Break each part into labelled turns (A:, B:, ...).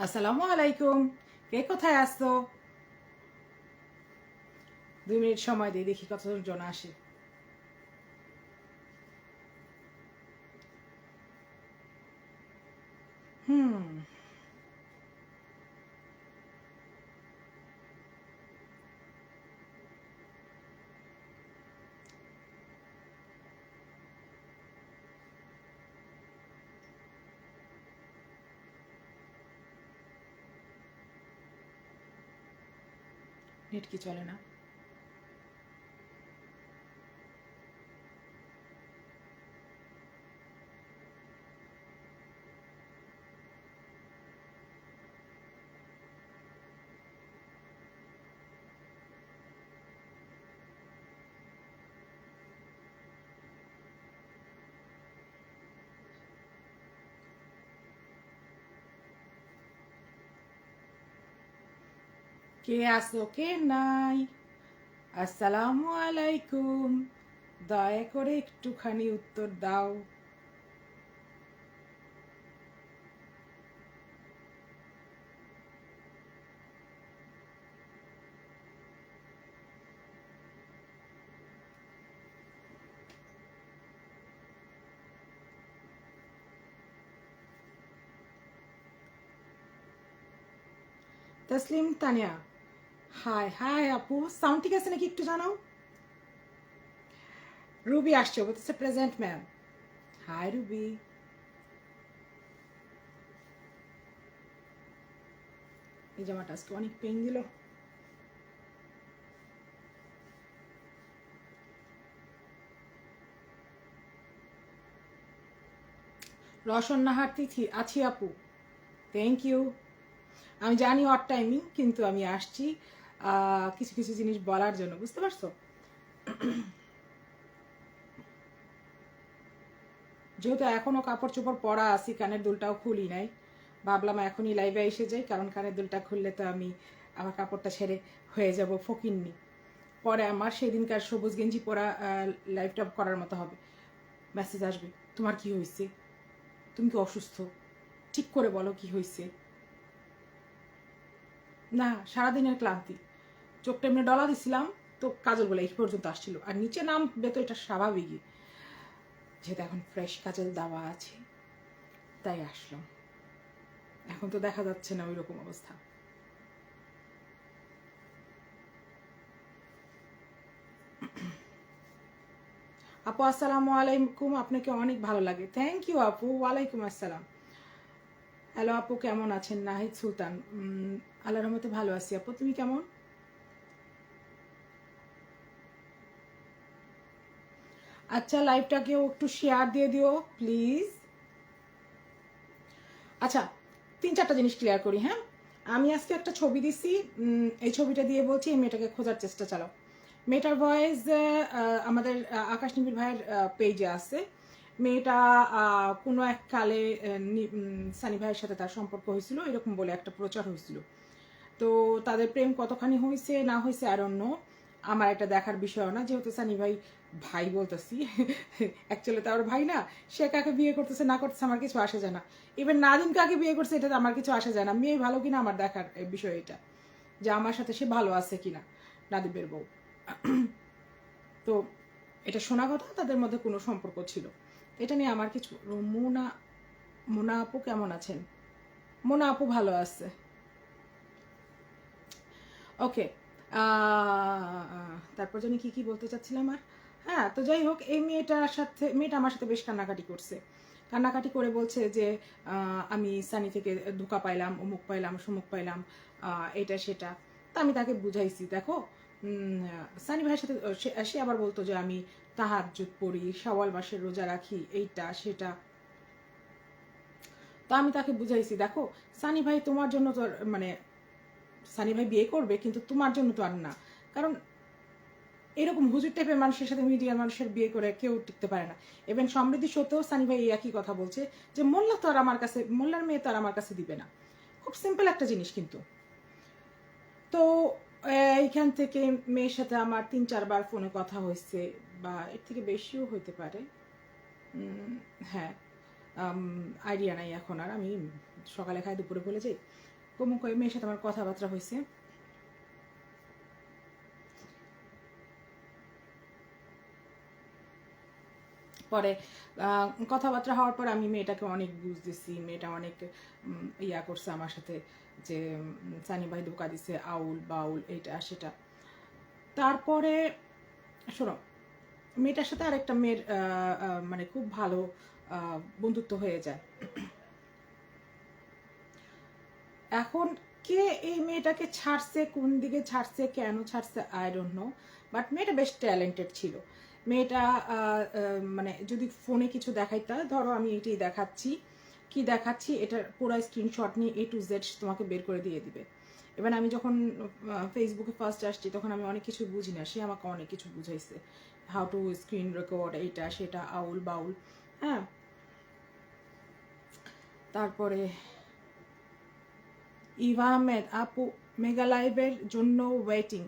A: আসসালামু আলাইকুম। কে কোথায় আসছো? 2 মিনিট সময় দিই, দেখি কতজন আসে। হুম। নেট কি চলে না? কে আসো কে নাই? আসসালামু আলাইকুম। দয়া করে একটুখানি উত্তর দাও। তসলিম তানিয়া, হাই হাই আপু, সাউন্ড ঠিক আছে নাকি একটু জানাও। রুবি আসছে, বলতেছে প্রেজেন্ট ম্যাম। High Ruby. এই জামাটা আজকে অনেক পেন দিল। রসন নাহার তিথি আছি আপু। Thank you. আমি জানি অড টাইমিং, কিন্তু আমি আসছি কিছু কিছু জিনিস বলার জন্য, বুঝতে পারছো? যেহেতু এখনো কাপড় চোপড় পরা আছি, কানের দুলটাও খুলি নাই, ভাবলাম এখনই লাইভে এসে যাই, কারণ কানের দুলটা খুললে তো আমি আমার কাপড়টা ছেড়ে হয়ে যাব ফকিন্নি। পরে আমার সেদিনকার সবুজ গেঞ্জি পরা লাইভটা করার মতো হবে, মেসেজ আসবে, তোমার কি হয়েছে, তুমি কি অসুস্থ, ঠিক করে বলো কি হয়েছে। না, সারাদিনের ক্লান্তি, চোখটা এমনি ডলা দিছিলাম, তো কাজল বলে এই পর্যন্ত আসছিল, আর নিচে নামবে তো এটা স্বাভাবিকই, যেহেতু এখন ফ্রেশ কাজল দেওয়া আছে তাই আসলাম। এখন তো দেখা যাচ্ছে না ওই রকম অবস্থা। আপু আসসালামু আলাইকুম, আপনাকে অনেক ভালো লাগে। থ্যাংক ইউ আপু, ওয়ালাইকুম আসসালাম। হ্যালো আপু, কেমন আছেন? নাহিদ সুলতান। আল্লাহর রহমতে ভালো আছি আপু, তুমি কেমন? আচ্ছা, লাইভটাকেও একটু শেয়ার দিয়ে দিও প্লিজ। আচ্ছা, 3-4টা জিনিস ক্লিয়ার করি, হ্যাঁ। আমি আজকে একটা ছবি দিছি, এই ছবিটা দিয়ে বলছি এই মেয়েটাকে খোঁজার চেষ্টা চালাও। মেয়েটার ভয়েস আমাদের আকাশ নিবিড় ভাইয়ের পেজে আছে। মেয়েটা কোনো এক কালে সানি ভাইয়ের সাথে তার সম্পর্ক হয়েছিল, এরকম বলে একটা প্রচার হয়েছিল। তো তাদের প্রেম কতখানি হয়েছে না হয়েছে আর অন্য আমার একটা দেখার বিষয় না, যেহেতু সানি ভাই, ভাই বলতেছি, অ্যাকচুয়ালি তো আমার ভাই না, সে কাকে বিয়ে করতেছে না করতেছে আমার কিছু আসে যায় না। ইভেন নাদিম কাকে বিয়ে করছে এটা আমার কিছু আসে যায় না, মেয়ে ভালো কিনা আমার দেখার বিষয় এটা, যে আমার সাথে সে ভালো আছে কিনা, নাদিমের বউ। তো এটা শোনা কথা, তাদের মধ্যে কোনো সম্পর্ক ছিল, এটা নিয়ে আমার কিছু। মোনা, মোনা আপু কেমন আছেন? মোনা আপু ভালো আছে। ওকে। তারপর জানি কি কি বলতে চাচ্ছিলাম আর, হ্যাঁ, তো যাই হোক, এই মেয়েটা আমার সাথে বেশ কান্নাকাটি করছে। কান্নাকাটি করে বলছে যে আমি সানি থেকে ধোকা পাইলাম, অমুক পাইলাম, সমুক পাইলাম, এটা সেটা। তা আমি তাকে বুঝাইছি, দেখো, সানি ভাইয়ের সাথে সে আবার বলতো যে আমি তাহাজ্জুদ পড়ি, শাওয়াল মাসের রোজা রাখি, এইটা সেটা। তা আমি তাকে বুঝাইছি, দেখো, সানি ভাই তোমার জন্য তো মানে সানি ভাই বিয়ে করবে, কিন্তু তোমার জন্য তো আর না। কারণ এরকম হুজুর টাইপের মানুষের সাথে মিডিয়ার মানুষের বিয়ে করে কেউ টিকতে পারে না। ইভেন সমৃদ্ধি সত্ত্বেও সানি ভাই এই একই কথা বলছে, যে মোল্লা তো আর আমার কাছে, মোল্লার মেয়ে তো আর আমার কাছে দিবে না। খুব সিম্পল একটা জিনিস কিন্তু। তো এইখান থেকে মেয়ের সাথে আমার 3-4 বার ফোনে কথা হয়েছে, বা এর থেকে বেশিও হইতে পারে। হ্যাঁ, আইডিয়া নাই এখন আর, আমি সকালে খাই দুপুরে বলে যাই। কমুক ওই মেয়ের সাথে আমার কথাবার্তা হয়েছে। পরে কথাবার্তা হওয়ার পর আমি মেয়েটাকে অনেক বুঝতেছি, মেয়েটা অনেক ইয়া করছে আমার সাথে, যে সানি ভাই ধোকা দিছে, আউল বাউল এইটা সেটা। তারপরে শোনো, মেয়েটার সাথে আরেকটা মেয়ের মানে খুব ভালো বন্ধুত্ব হয়ে যায়। এখন কে এই মেয়েটাকে ছাড়ছে, কোন দিকে ছাড়ছে, কেন ছাড়ছে, আই ডোন্ট নো, বাট মেয়েটা বেশ ট্যালেন্টেড ছিল। মেয়েটা মানে যদি ফোনে কিছু দেখাইতা, ধরো আমি এটাই দেখাচ্ছি, কি দেখাচ্ছি এটার পুরো স্ক্রিনশট নিয়ে A to Z তোমাকে বের করে দিয়ে দিবে। এবার আমি যখন ফেসবুকে ফার্স্ট আসছি তখন আমি অনেক কিছু বুঝি না, সে আমাকে অনেক কিছু বুঝাইছে, হাউ টু স্ক্রিন রেকর্ড, এইটা সেটা আউল বাউল। হ্যাঁ, তারপরে ইভা আহমেদ আপু, মেগা লাইভের জন্য ওয়েটিং,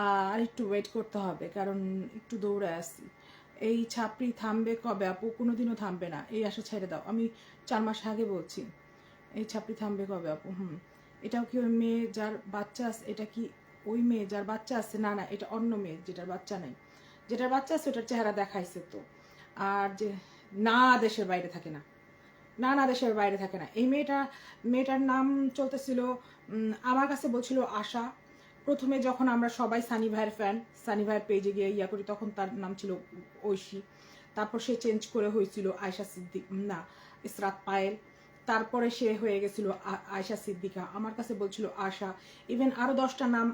A: আর একটু ওয়েট করতে হবে কারণ একটু দৌড়ে আসছি। এই ছাপড়ি থামবে কবে আপু? কোনোদিনও থামবে না, এই আশা ছেড়ে দাও। আমি 4 মাস আগে বলছি এই ছাপড়ি থামবে কবে আপু। এটাও কি ওই মেয়ে যার বাচ্চা আছে? এটা কি ওই মেয়ে যার বাচ্চা আছে? না না, এটা অন্য মেয়ে যেটার বাচ্চা নেই। যেটার বাচ্চা আছে ওটার চেহারা দেখাইছে তো। আর যে না, দেশের বাইরে থাকে না, না না, দেশের বাইরে থাকে না। এই মেয়েটার নাম চলতেছিল, আমার কাছে বলছিল আশা। প্রথমে যখন আমরা সবাই সানি ভাইয়ের ফ্যান, সানি ভাইয়ের পেজে গিয়ে ইয়া করি, তখন তার নাম ছিল ঐশী। তারপর সে চেঞ্জ করে হয়েছিল আয়শা সিদ্দিক, না ইসরাত পায়েল। তারপরে সে হয়ে গেছিল আয়শা সিদ্দিকা। আমার কাছে বলছিল আশা। ইভেন আরও 10টা নাম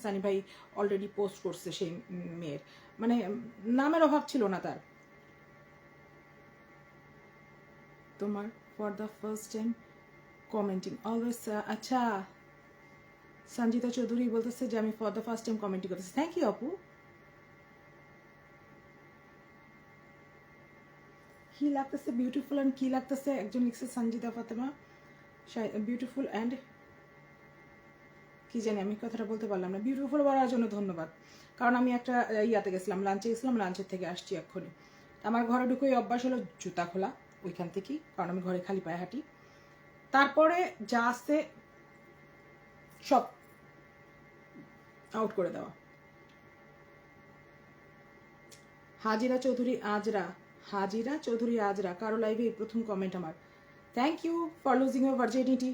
A: সানি ভাই অলরেডি পোস্ট করছে সেই মেয়ের, মানে নামের অভাব ছিল না তার। তোমার for the first time commenting always, আচ্ছা সঞ্জিতা চৌধুরী বলতেছে যে আমি for the first time commenting করতেছি। থ্যাংক ইউ আপু। কি লাগতেছে বিউটিফুল অ্যান্ড কি লাগতেছে, একজন লিখছে সঞ্জিতা ফাতেমা বিউটিফুল অ্যান্ড কি জানি, আমি কথাটা বলতে পারলাম না। বিউটিফুল বলার জন্য ধন্যবাদ, কারণ আমি একটা ইয়াতে গেছিলাম, লাঞ্চে গেছিলাম, লাঞ্চের থেকে আসছি এক্ষুনি। আমার ঘরে ঢুকেই অভ্যাস হলো জুতা খোলা ওইখান থেকেই, কারণ আমি ঘরে খালি পায়ে হাঁটি। তারপরে যা আছে সব আউট করে দেওয়া। হাজিরা চৌধুরী আজরা, হাজিরা চৌধুরী আজরা, কারো লাইভে প্রথম কমেন্ট আমার। Thank you for losing your virginity.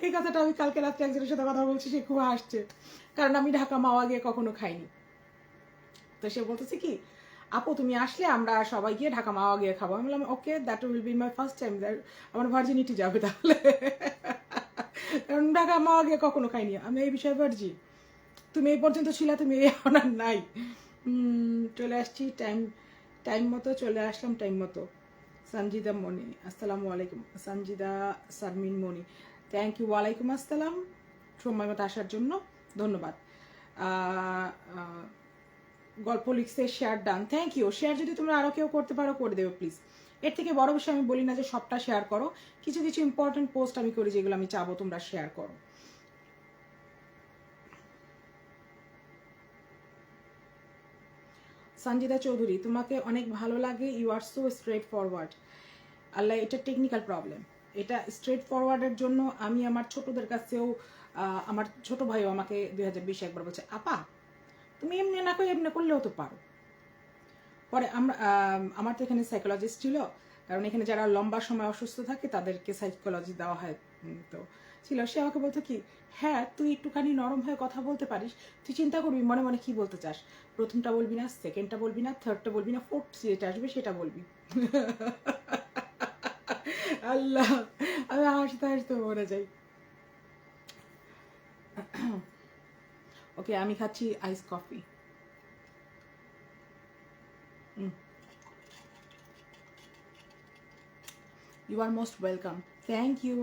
A: এই কথাটা আমি কালকে রাত্রে একজনের সাথে কথা বলছি, সে খুব হাসছে, কারণ আমি ঢাকা মাওয়া গিয়ে কখনো খাইনি। তো সে বলতেছে কি, আপু তুমি আসলে আমরা সবাই গিয়ে ঢাকা মাওয়া গিয়ে খাবো। আমি বললাম okay, that will be my first time, আমার ভার্জিনিটি যাবে তাহলে। কারণ ঢাকা মাওয়া গিয়ে কখনো খাইনি আমি, এই বিষয়ে ভার্জিন। তুমি এই পর্যন্ত ছিল, তুমি এই অনার নাই। চলে আসছি টাইম মতো, চলে আসলাম টাইম মতো। সঞ্জিদা মনি, আসসালামু আলাইকুম। সঞ্জিদা শারমিন মনি, থ্যাংক ইউ, ওয়ালাইকুম আসসালাম, সময় মতো আসার জন্য ধন্যবাদ। গল্প লিখছে share done, thank you. Share যদি তোমরা আরও কেউ করতে পারো করে দেবে প্লিজ। এর থেকে বড় বিষয় আমি বলি না যে সবটা শেয়ার করো, কিছু কিছু ইম্পর্টেন্ট পোস্ট আমি করি যেগুলো আমি চাবো তোমরা শেয়ার করো। সঞ্জিদা চৌধুরী, তোমাকে অনেক ভালো লাগে, you are so straightforward. আল্লাহ, এটা টেকনিক্যাল প্রবলেম। এটা স্ট্রেট ফরওয়ার্ডের জন্য আমি আমার ছোটদের কাছেও, আমার ছোট ভাইও আমাকে 2020 একবার বলছে, আপা তুমি এমনি না করে এমনি করলেও তো পারো। পরে আমার তো এখানে সাইকোলজিস্ট ছিল, কারণ এখানে যারা লম্বা সময় অসুস্থ থাকে তাদেরকে সাইকোলজি দেওয়া হয়। তো ছিল, সে আমাকে বলতো কি, হ্যাঁ তুই একটুখানি নরম হয়ে কথা বলতে পারিস, তুই চিন্তা করবি মনে মনে কি বলতে চাস, প্রথমটা বলবি না, সেকেন্ডটা বলবি না, থার্ডটা বলবি না, ফোর্থ যেটা আসবে সেটা বলবি। আল্লাহ, আমি হাসতে হাসতে মরে যাই। ওকে, আমি খাচ্ছি ice coffee. You are most welcome, thank you.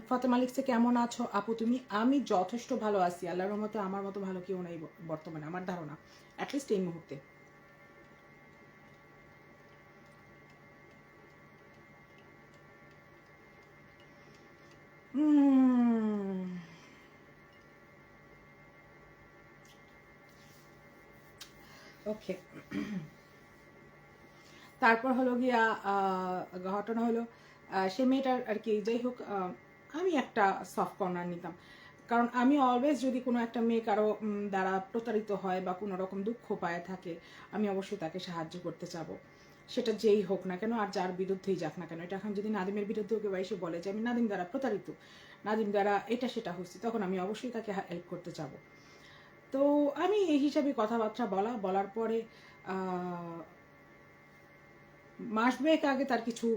A: Fatema লিখছে কেমন আছো আপু তুমি? আমি যথেষ্ট ভালো আছি, আল্লাহর রহমতে। আমার মতো ভালো কেউ নাই বর্তমানে, আমার ধারণা, অ্যাটলিস্ট এই মুহূর্তে। ওকে, তারপর হলো গিয়া ঘটনা হলো সে মেয়েটার আর কি যাই হোক আমি একটা সফট কর্নার নিতাম, কারণ আমি অলওয়েজ যদি কোনো একটা মেয়ে কারো দ্বারা প্রতারিত হয় বা কোনো রকম দুঃখ পায় থাকে, আমি অবশ্যই তাকে সাহায্য করতে চাবো, সেটা যেই হোক না কেন আর যার বিরুদ্ধেই যাক না কেন। এটা এখন যদি নাদিমের বিরুদ্ধে কেউ এসে বলে যে আমি নাদিম দ্বারা প্রতারিত, নাদিম দ্বারা এটা সেটা হচ্ছে, তখন আমি অবশ্যই তাকে হেল্প করতে চাবো। তো আমি এই হিসাবে কথাবার্তা বলার পরে মাস দুয়েক আগে তার কিছু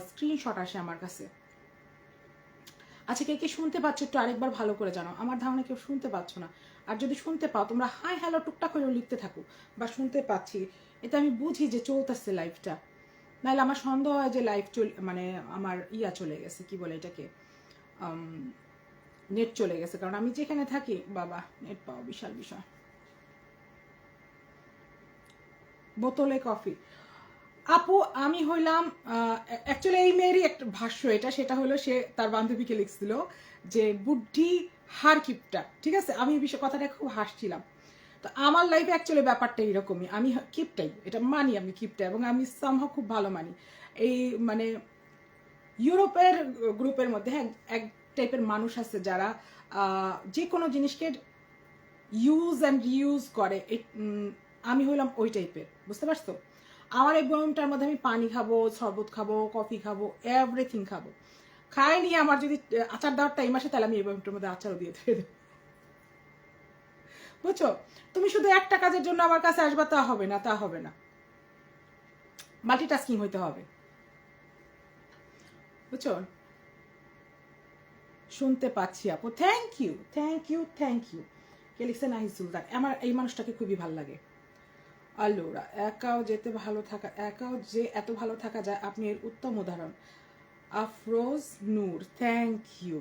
A: স্ক্রিনশট আসে আমার কাছে। আচ্ছা, কে কে শুনতে পাচ্ছ একটু আরেকবার ভালো করে জানো, আমার ধারণা কেউ শুনতে পাচ্ছ না। আর যদি শুনতে পাও তোমরা হাই হ্যালো টুকটাক হলেও লিখতে থাকো, বা শুনতে পাচ্ছি, এতে আমি বুঝি যে চলতেছে লাইফটা। নাহলে আমার সন্দেহ হয় যে লাইফ মানে আমার চলে গেছে, কি বলে এটাকে, নেট চলে গেছে। কারণ আমি যেখানে থাকি বাবা, নেট পাওয়া বিশাল বিষয়। বোতলে কফি। আপু আমি হইলাম অ্যাকচুয়ালি এই মেয়েরই একটা ভাষ্য এটা, সেটা হলো সে তার বান্ধবীকে লিখছিল যে বুদ্ধি হার কিপটা, ঠিক আছে। আমি এই বিষয়ে কথাটা খুব হাসছিলাম। তো আমার লাইফে অ্যাকচুয়ালি ব্যাপারটা এরকমই, আমি কিপটাই, এটা মানি, আমি কিপটা, এবং আমি সামহাও খুব ভালো মানি। এই মানে ইউরোপের গ্রুপের মধ্যে হ্যাঁ এক টাইপের মানুষ আছে যারা যে কোনো জিনিসকে ইউজ অ্যান্ড রিউজ করে, আমি হইলাম ওই টাইপের, বুঝতে পারছো। আমার এই বয়মটার মধ্যে আমি পানি খাবো, শরবত খাবো, কফি খাবো, এভরিথিং খাবো। খাই নিয়ে আমার যদি আচার দেওয়ার টাইম আসে তাহলে আমি এই বয়মটার মধ্যে আচারও দিয়ে দেবো, বুঝছো। তুমি শুধু একটা কাজের জন্য আমার কাছে আসবা তা হবে না, তা হবে না, মাল্টিটাস্কিং হইতে হবে, বুঝছো। শুনতে পাচ্ছি আপু, thank you thank you thank you. কে লিখছে নাহি সুলতান, আমার এই মানুষটাকে খুবই ভালো লাগে। আল্লোরা, একাও যে এত ভালো থাকা যায়, আপনি এর উত্তম উদাহরণ। আফরোজ নূর, থ্যাংক ইউ,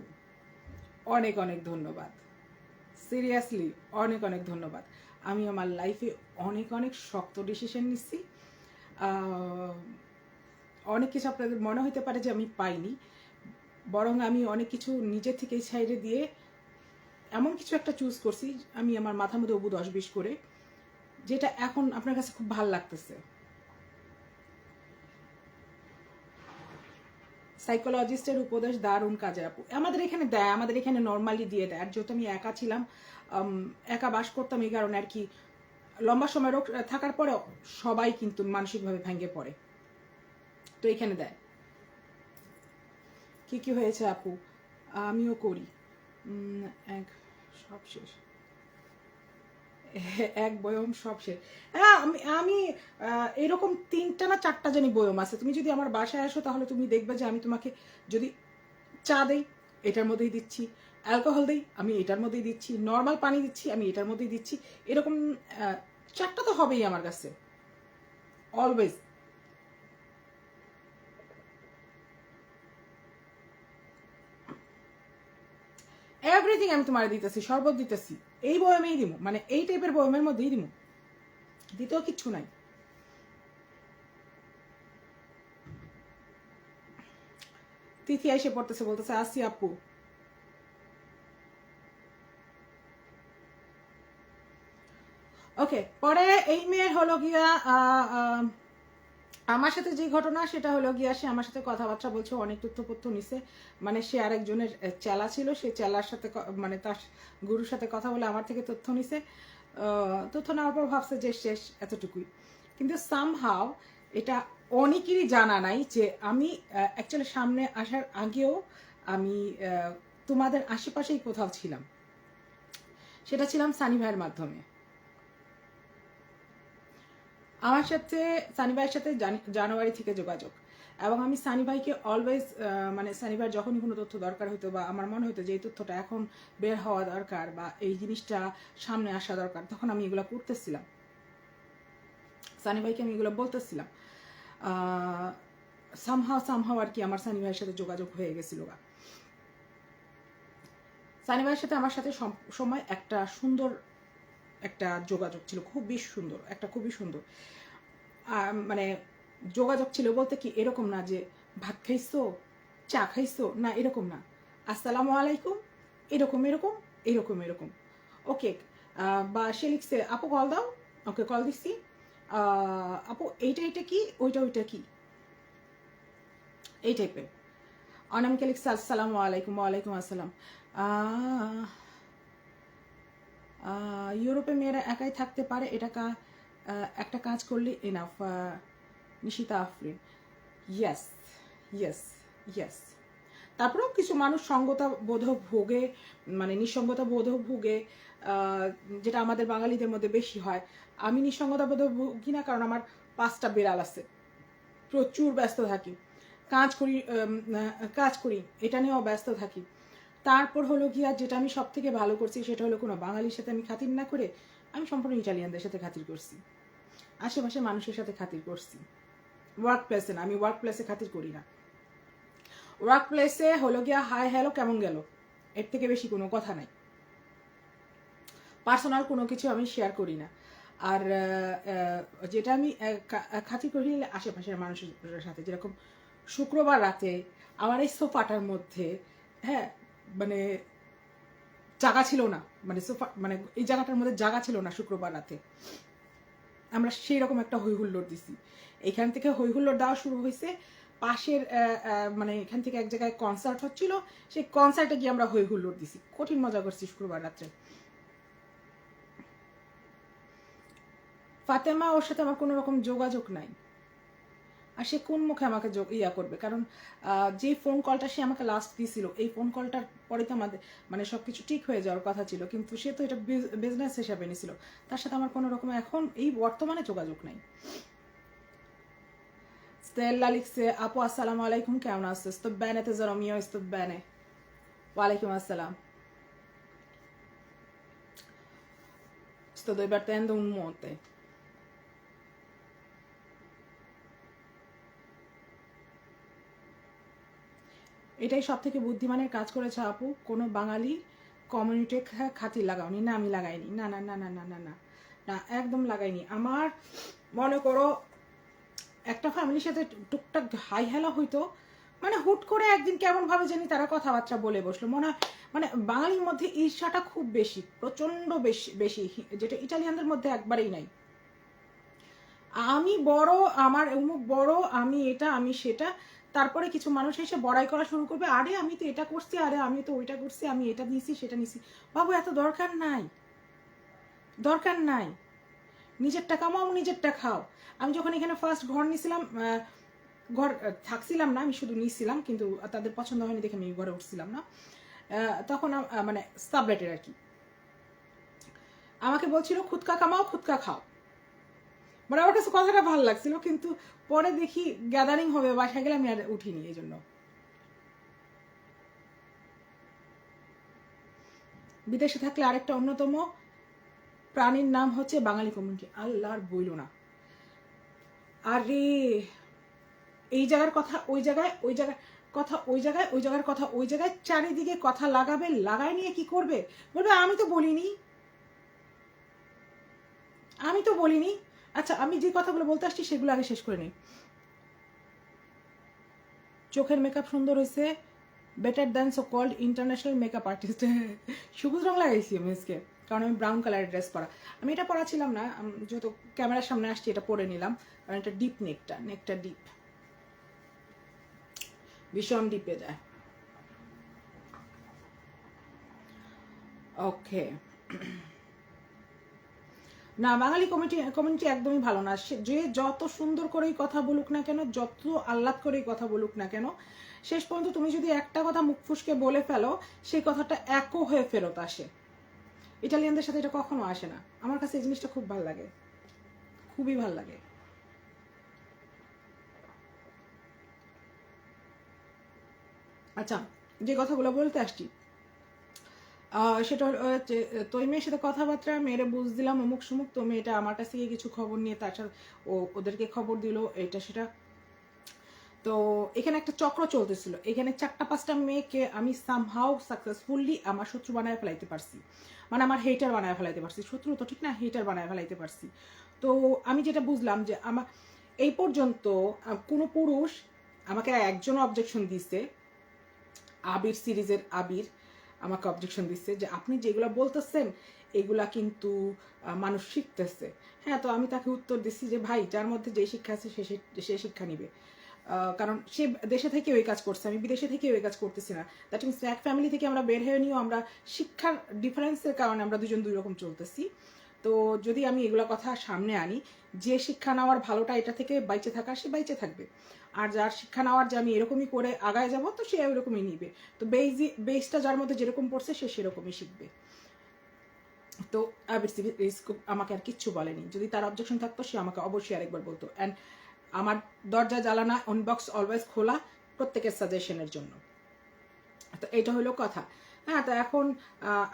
A: অনেক অনেক ধন্যবাদ, সিরিয়াসলি অনেক অনেক ধন্যবাদ। আমি আমার লাইফে অনেক অনেক শক্ত ডিসিশন নিচ্ছি। অনেক কিছু আপনাদের মনে হতে পারে যে আমি পাইনি, বরং আমি অনেক কিছু নিজে থেকেই ছাইড়ে দিয়ে এমন কিছু একটা চুজ করছি আমি আমার মাথার মধ্যে অবু 10-20 করে, যেটা এখন আপনার কাছে খুব ভালো লাগতেছে। সাইকোলজিস্টের উপদেশ দারুণ কাজে আপু, আমাদের এখানে দেয়, আমাদের এখানে নর্মালি দিয়ে দেয়। আর যেহেতু আমি একা ছিলাম, একা বাস করতাম, এই কারণে আর কি লম্বা সময় রোগ থাকার পরেও সবাই কিন্তু মানসিকভাবে ভেঙে পড়ে, তো এখানে দেয়। কি কি হয়েছে আপু, আমিও করি, এক সব শেষ, এক বয়ম সব শেষ। হ্যাঁ আমি এরকম 3টা না 4টা জানি বয়ম আছে। তুমি যদি আমার বাসায় আসো তাহলে তুমি দেখবে যে আমি তোমাকে যদি চা দেই এটার মধ্যেই দিচ্ছি, অ্যালকোহল দেই আমি এটার মধ্যেই দিচ্ছি, নর্মাল পানি দিচ্ছি আমি এটার মধ্যেই দিচ্ছি, এরকম 4টা তো হবেই আমার কাছে অলওয়েজ। এভরিথিং আমি তোমার দিতেছি, শরবত দিতেছি, এই বয়মেই দিব, মানে এই টাইপের বয়মের মধ্যেই দিব, দ্বিতীয় কিচ্ছু নাই। তিথি এসে পড়তেছে, বলতেছে আসি আপু। ওকে, পরে এই মেয়ের হলো গিয়া আমার সাথে যে ঘটনা সেটা হলো গিয়া সে আমার সাথে কথাবার্তা বলছে, অনেক তথ্যপত্র নিছে, মানে সে আরেকজনের চেলা ছিল, সে চেলার সাথে মানে তার গুরুর সাথে কথা বলে আমার থেকে তথ্য নিছে। তথ্য নেওয়ার পর ভাবছে যে শেষ, এতটুকুই। কিন্তু সামহাও এটা অনেকেরই জানা নাই যে আমি অ্যাকচুয়ালি সামনে আসার আগেও আমি তোমাদের আশেপাশেই কোথাও ছিলাম, সেটা ছিলাম সানি ভাইয়ের মাধ্যমে। আমার সাথে সানি ভাইয়ের সাথে জানুয়ারি থেকে যোগাযোগ, এবং আমি সানি ভাইকে অলওয়েজ মানে সানি ভাইয়ের যখনই কোনো তথ্য দরকার হতো বা আমার মনে হতো যে এই তথ্যটা এখন বের হওয়া দরকার বা এই জিনিসটা সামনে আসা দরকার, তখন আমি এগুলো করতেছিলাম, সানি ভাইকে আমি এগুলো বলতেছিলাম। সামহাও আর কি আমার সানি ভাইয়ের সাথে যোগাযোগ হয়ে গেছিল। সানি ভাইয়ের সাথে আমার সাথে সময় একটা সুন্দর একটা যোগাযোগ ছিল, খুবই সুন্দর, একটা খুবই সুন্দর মানে যোগাযোগ ছিল। বলতে কি এরকম না যে ভাত খাইছো চা খাইছো, না এরকম না, আসসালামু আলাইকুম, এরকম এরকম এরকম এরকম, ওকে। বা সে লিখছে আপু কল দাও, ওকে কল দিচ্ছি, আপু এইটা এটা কি, ওইটা ওইটা কি, এই টাইপের। অনামিকা লিখছে আসসালামু আলাইকুম। ওয়ালাইকুম আসসালাম। ইউরোপে মেয়েরা একাই থাকতে পারে, এটা একটা কাজ করলে enough. Nishita Afrin, yes yes yes. তারপরেও কিছু মানুষ সঙ্গতা বোধ ভোগে, মানে নিঃসঙ্গতা বোধ ভোগে, যেটা আমাদের বাঙালিদের মধ্যে বেশি হয়। আমি নিঃসঙ্গতা বোধ ভুগি না, কারণ আমার 5টা বিড়াল আছে, প্রচুর ব্যস্ত থাকি, কাজ করি, এটা নিয়েও ব্যস্ত থাকি। তারপর হলো কি, আর যেটা আমি সব থেকে ভালো করছি সেটা হলো কোনো বাঙালির সাথে আমি খাতির না করে আমি সম্পূর্ণ ইটালিয়ানদের সাথে খাতির করছি, আশেপাশে মানুষের সাথে খাতির করছি। ওয়ার্ক প্লেসে না, আমি ওয়ার্ক প্লেসে খাতির করি না। ওয়ার্ক প্লেসে হলো গিয়া হাই হ্যালো কেমন গেল, এর থেকে বেশি কোনো কথা নাই। পার্সোনাল কোনো কিছু আমি শেয়ার করি না। আর যেটা আমি খাতির করি আশেপাশের মানুষের সাথে, যেরকম শুক্রবার রাতে আমার এই সোফাটার মধ্যে, হ্যাঁ মানে জায়গা ছিল না, মানে সোফা মানে এই জায়গাটার মধ্যে জায়গা ছিল না শুক্রবার রাতে, আমরা সেই রকম একটা হই হুল্লোড় দিছি। এখান থেকে হই হুল্লোড় দেওয়া শুরু হয়েছে, পাশের মানে এখান থেকে এক জায়গায় কনসার্ট হচ্ছিল, সেই কনসার্টে গিয়ে আমরা হই হুল্লোড় দিছি, কঠিন মজা করছি শুক্রবার রাত্রে। ফাতেমা, ওর সাথে আমার কোনো রকম যোগাযোগ নাই, আর সে কোন মুখে আমাকে করবে, কারণ যে ফোন কলটা সে আমাকে লাস্ট দিয়েছিল, এই ফোন কলটার পরে তো আমাদের মানে সবকিছু ঠিক হয়ে যাওয়ার কথা ছিল, কিন্তু সে তো এটা বিজনেস হিসাবে নিয়েছিল, তার সাথে আমার কোনো রকম এখন এই বর্তমানে যোগাযোগ নাই। স্টেল্লা লিখছে আপু আসসালামু আলাইকুম, কেমন আছো? sto bene tesoro mio, sto bene. ওয়ালাইকুম আসসালাম। sto divertendo un monte. এটাই সব থেকে বুদ্ধিমানের কাজ করেছে আপু, কোনো বাঙালি কমিউনিটি খাতির লাগাওনি। না আমি লাগাইনি, না না না না না না না না, একদম লাগাইনি। আমার মনে করো একটা ফ্যামিলির সাথে টুকটাক হাই হেলা হইতো, মানে হুট করে একদিন কেমন ভাবে জানি তারা কথাবার্তা বলে বসলো, মনে হয় মানে বাঙালির মধ্যে ঈর্ষাটা খুব বেশি, প্রচন্ড বেশি বেশি, যেটা ইটালিয়ানদের মধ্যে একবারেই নাই। আমি বড়, আমার অমুক বড়, আমি এটা আমি সেটা, তারপরে কিছু মানুষ এসে বড়াই করা শুরু করবে, আরে আমি তো এটা করছি, আরে আমি তো ওইটা করছি, আমি এটা নিছি সেটা নিছি। বাবু এত দরকার নাই, দরকার নাই। নিজেরটা কামাও, নিজেরটা খাও। আমি যখন এখানে ফার্স্ট ঘর নিয়েছিলাম, ঘর থাকছিলাম না, আমি শুধু নিয়েছিলাম, কিন্তু তাদের পছন্দ হয়নি দেখে আমি ঘরে উঠছিলাম না, তখন মানে সাবলেটের আর কি, আমাকে বলছিল খুদকা কামাও খুদকা খাও, মানে আমার কাছে কথাটা ভালো লাগছিল, কিন্তু পরে দেখি গ্যাদারিং হবে বাসায় গেলে আমি আর উঠিনি। এই জন্য বিদেশে থাকলে আরেকটা অন্যতম প্রাণীর নাম হচ্ছে বাঙালি কমিউনিটি। আল্লাহর বইল না, আরে এই জায়গার কথা ওই জায়গায়, ওই জায়গায় কথা ওই জায়গায়, ওই জায়গার কথা ওই জায়গায়, চারিদিকে কথা লাগাবে, লাগাই নিয়ে কি করবে, বলবে আমি তো বলিনি, আমি তো বলিনি। আচ্ছা আমি যে কথাগুলো বলতে আসছি সেগুলো আগে শেষ করে নিই। চোখের মেকআপ সুন্দর হয়েছে, better than so called international makeup artist. সবুজ রং লাগাইছি আমি আজকে, কারণ আমি ব্রাউন কালারের ড্রেস পরা, আমি এটা পরা ছিলাম না, যেহেতু ক্যামেরার সামনে আসছি এটা পরে নিলাম, কারণ এটা ডিপ নেকটা, নেকটা ডিপ, ভীষণ ডিপে যায়। ওকে, না বাঙালি কমিউনিটি একদমই ভালো না, যে যত সুন্দর করেই কথা বলুক না কেন, যত আহ্লাদ করেই কথা বলুক না কেন, শেষ পর্যন্ত তুমি যদি একটা কথা মুখ ফুসকে বলে ফেলো, সেই কথাটা একও হয়ে ফেরত আসে। ইটালিয়ানদের সাথে এটা কখনো আসে না। আমার কাছে এই জিনিসটা খুব ভালো লাগে, খুবই ভালো লাগে। আচ্ছা যে কথাগুলো বলতে আসছি, সেটা তোই মেয়ের সাথে কথাবার্তা মেয়েরে বুঝ দিলাম অমুক সমুক, তো মেয়েটা আমার কাছ থেকে কিছু খবর নিয়ে তার সাথে ওদেরকে খবর দিল, এটা সেটা। তো এখানে একটা চক্র চলতেছিল, এখানে 4-5টা মেয়েকে আমি সামহাউ সাকসেসফুলি আমার শত্রু বানায় ফেলাইতে পারছি, মানে আমার হেটার বানায় ফেলাইতে পারছি, শত্রু তো ঠিক না, হেটার বানায় ফেলাইতে পারছি। তো আমি যেটা বুঝলাম যে আমার এই পর্যন্ত কোনো পুরুষ আমাকে একজন অবজেকশন দিচ্ছে, আবির সিরিজের আবির আমাকে অবজেকশন দিচ্ছে যে আপনি যেগুলো বলতেছেন এগুলা কিন্তু মানুষ শিখতেছে। হ্যাঁ, তো আমি তাকে উত্তর দিচ্ছি যে ভাই, যার মধ্যে যে শিক্ষা আছে সে শিক্ষা নিবে। কারণ সে দেশে থেকে ওই কাজ করছে, আমি বিদেশে থেকে ওই কাজ করতেছি না। দ্যাট মিনস এক ফ্যামিলি থেকে আমরা বের হয়ে নিয়েও আমরা শিক্ষার ডিফারেন্সের কারণে আমরা দুজন দুই রকম চলতেছি। তো যদি আমি এগুলো কথা সামনে আনি, যে শিক্ষা নেওয়ার ভালোটা এটা থেকে বাইচে থাকা, সে বাইচে থাকবে। আর যার শিক্ষা নেওয়ার যে আমি এরকমই করে আগায় যাব, তো সে ওইরকমই নিবে। তো বেসটা যার মধ্যে যেরকম পড়ছে সে সেরকমই শিখবে। তো আমাকে আর কিচ্ছু বলেনি। যদি তার অবজেকশন থাকতো সে আমাকে অবশ্যই আরেকবার বলতো। অ্যান্ড আমার দরজা জ্বালানা, ইনবক্স অলওয়েজ খোলা প্রত্যেকের সাজেশনের জন্য। তো এটা হলো কথা। হ্যাঁ, তো এখন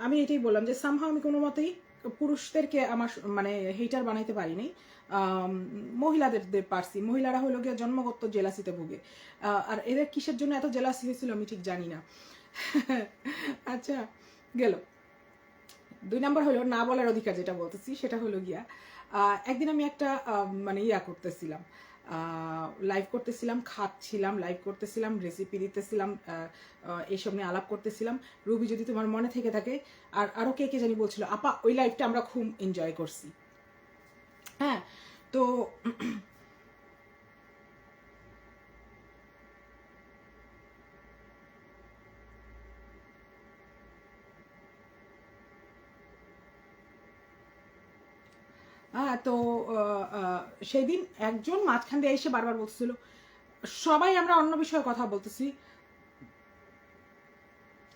A: আমি এটাই বললাম যে সামহাও আমি কোনো মতেই পুরুষদেরকে আমার মানে হেটার বানাইতে পারিনি, মহিলাদের পারছি। মহিলারা হলো গিয়ে জন্মগত জেলাসিতে ভুগে। আর এদের কিসের জন্য এত জেলাসি হয়েছিল আমি ঠিক জানি না। আচ্ছা, গেল। 2 নম্বর হলো না বলার অধিকার, যেটা বলতেছি সেটা হলো গিয়া একদিন আমি একটা মানে করতেছিলাম, লাইভ করতেছিলাম, খাচ্ছিলাম, লাইভ করতেছিলাম, রেসিপি দিতেছিলাম, এইসব নিয়ে আলাপ করতেছিলাম। রুবি, যদি তোমার মনে থেকে থাকে, আর আরও কে কে জানি বলছিল, আপা ওই লাইভটা আমরা খুব এনজয় করছি। হ্যাঁ, তো তো সেই দিন একজন মাঝখান দিয়ে এসে বারবার বলতেছিল, সবাই আমরা অন্য বিষয়ে কথা বলতেছি,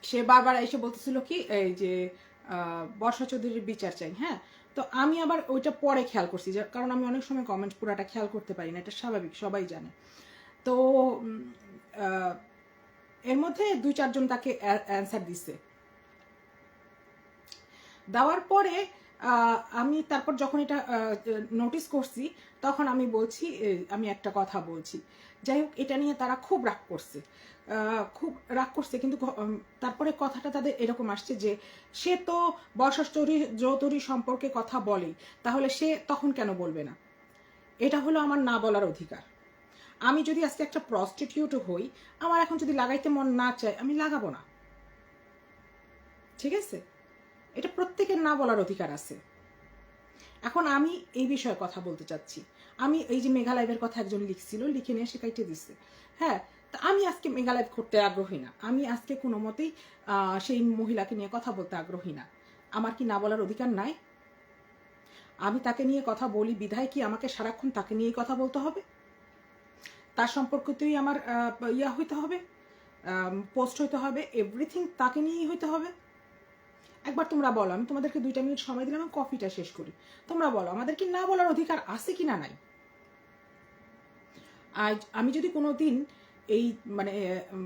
A: সে বারবার এসে বলতেছিল কি এই যে বর্ষা চৌধুরীর বিচার চাই। হ্যাঁ, তো আমি আবার ওইটা পরে খেয়াল করছি, কারণ আমি অনেক সময় কমেন্ট পুরাটা খেয়াল করতে পারি না, এটা স্বাভাবিক, সবাই জানে। তো এর মধ্যে 2-4 জন তাকে অ্যান্সার দিছে। দেওয়ার পরে আমি তারপর যখন এটা নোটিস করছি, তখন আমি বলছি, আমি একটা কথা বলছি। যাই হোক, এটা নিয়ে তারা খুব রাগ করছে, খুব রাগ করছে। কিন্তু তারপরে কথাটা তাদের এরকম আসছে যে সে তো বর্ষা চৌধুরী সম্পর্কে কথা বলেই, তাহলে সে তখন কেন বলবে না? এটা হলো আমার না বলার অধিকার। আমি যদি আজকে একটা প্রস্টিটিউট হই, আমার এখন যদি লাগাইতে মন না চায়, আমি লাগাবো না, ঠিক আছে? এটা প্রত্যেকের না বলার অধিকার আছে। এখন আমি এই বিষয়ে কথা বলতে চাচ্ছি। আমি এই যে মেঘালাইভের কথা একজন লিখছিল, লিখে নিয়ে সে কাইটে দিচ্ছে। হ্যাঁ, তা আমি আজকে মেঘালাইভ করতে আগ্রহী না, আমি আজকে কোনো মতেই সেই মহিলাকে নিয়ে কথা বলতে আগ্রহী না। আমার কি না বলার অধিকার নাই? আমি তাকে নিয়ে কথা বলি বিধায় কি আমাকে সারাক্ষণ তাকে নিয়েই কথা বলতে হবে? তার সম্পর্কতেই আমার হইতে হবে, পোস্ট হইতে হবে, এভরিথিং তাকে নিয়েই হইতে হবে? একবার তোমরা বলো, আমি তোমাদেরকে 2টা মিনিট সময় দিলাম, আমি কফিটা শেষ করি। তোমরা বলো, আমাদের কি না বলার অধিকার আছে কি না নাই? আজ আমি যদি কোনো দিন এই মানে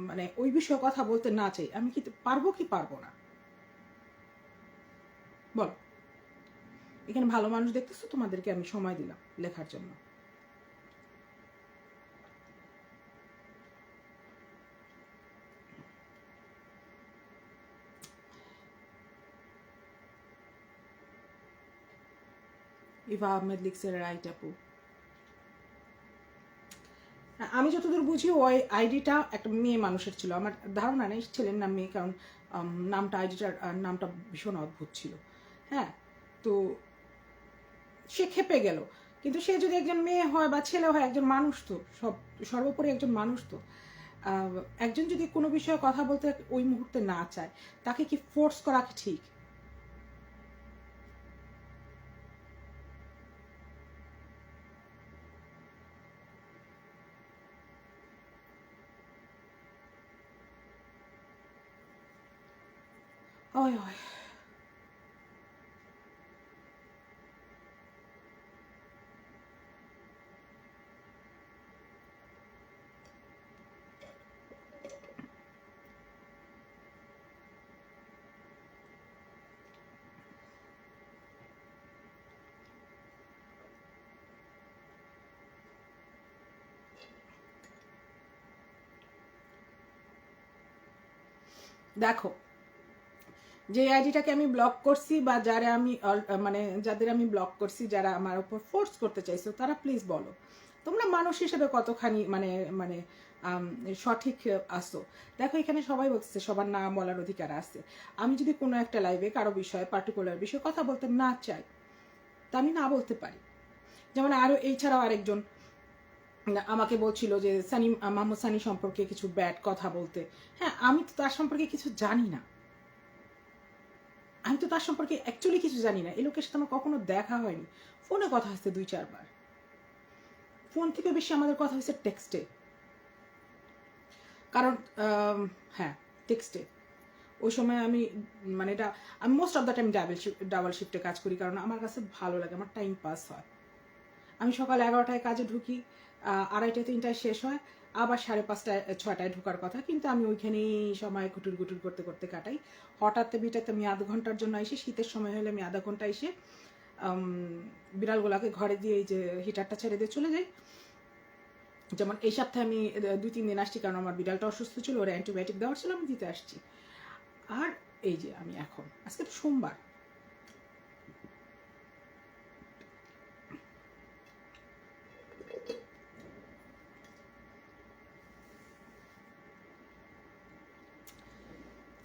A: মানে ওই বিষয়ে কথা বলতে না চাই, আমি কি পারবো কি পারবো না? বলো। এখানে ভালো মানুষ দেখতেছো, তোমাদেরকে আমি সময় দিলাম লেখার জন্য। ইভা আহমেদ লিখছে, রাইট আপু। আমি যতদূর বুঝি ওই আইডিটা একটা মেয়ে মানুষের ছিল, আমার ধারণা নেই ছেলের নাম মেয়ে, কারণ নামটা আইডিটার নামটা ভীষণ অদ্ভুত ছিল। হ্যাঁ, তো সে খেপে গেল। কিন্তু সে যদি একজন মেয়ে হয় বা ছেলে হয়, একজন মানুষ তো, সর্বোপরি একজন মানুষ তো। একজন যদি কোনো বিষয়ে কথা বলতে ওই মুহূর্তে না চায়, তাকে কি ফোর্স করা কি ঠিক? ওই ওই দেখো, যে আইডিটাকে আমি ব্লক করছি বা মানে যাদের আমি ব্লক করছি, যারা আমার উপর ফোর্স করতে চাইছো, তারা প্লিজ বলো তোমরা মানুষ হিসেবে কতখানি মানে মানে সঠিক আসো। দেখো এখানে সবাই বলতেছে সবার নাম বলার অধিকার আছে। আমি যদি কোনো একটা লাইভে কারো বিষয়ে পার্টিকুলার বিষয়ে কথা বলতে না চাই, তা আমি না বলতে পারি। যেমন আরও এছাড়াও আরেকজন আমাকে বলছিল যে সানি, মোহাম্মদ সানি সম্পর্কে কিছু ব্যাড কথা বলতে। হ্যাঁ, আমি তো তার সম্পর্কে কিছু জানি না, আমি তো তার সম্পর্কে অ্যাকচুয়ালি কিছু জানি না। এই লোকের সাথে আমার কখনো দেখা হয়নি, ফোনে কথা হচ্ছে 2-4 বার, ফোন থেকে বেশি আমাদের কথা হয়েছে টেক্সটে। কারণ হ্যাঁ, টেক্সটে ওই সময় আমি মানে এটা আমি most of the time double শিফটে কাজ করি, কারণ আমার কাছে ভালো লাগে, আমার টাইম পাস হয়। আমি সকাল 11টায় কাজে ঢুকি, 2:30-3টায় শেষ হয়, আবার 5:30-6টায় ঢোকার কথা, কিন্তু আমি ওইখানেই সময় গুটুর গুটুর করতে করতে কাটাই। হঠাৎ বিটাতে আমি আধ ঘন্টার জন্য এসে, শীতের সময় হলে আমি আধা ঘন্টা এসে বিড়ালগুলাকে ঘরে দিয়ে এই যে হিটারটা ছেড়ে দিয়ে চলে যাই। যেমন এই সপ্তাহে আমি 2-3 দিন আসছি, কারণ আমার বিড়ালটা অসুস্থ ছিল, ওরা অ্যান্টিবায়োটিক দেওয়ার ছিল, আমি দিতে আসছি। আর এই যে আমি এখন, আজকে তো সোমবার,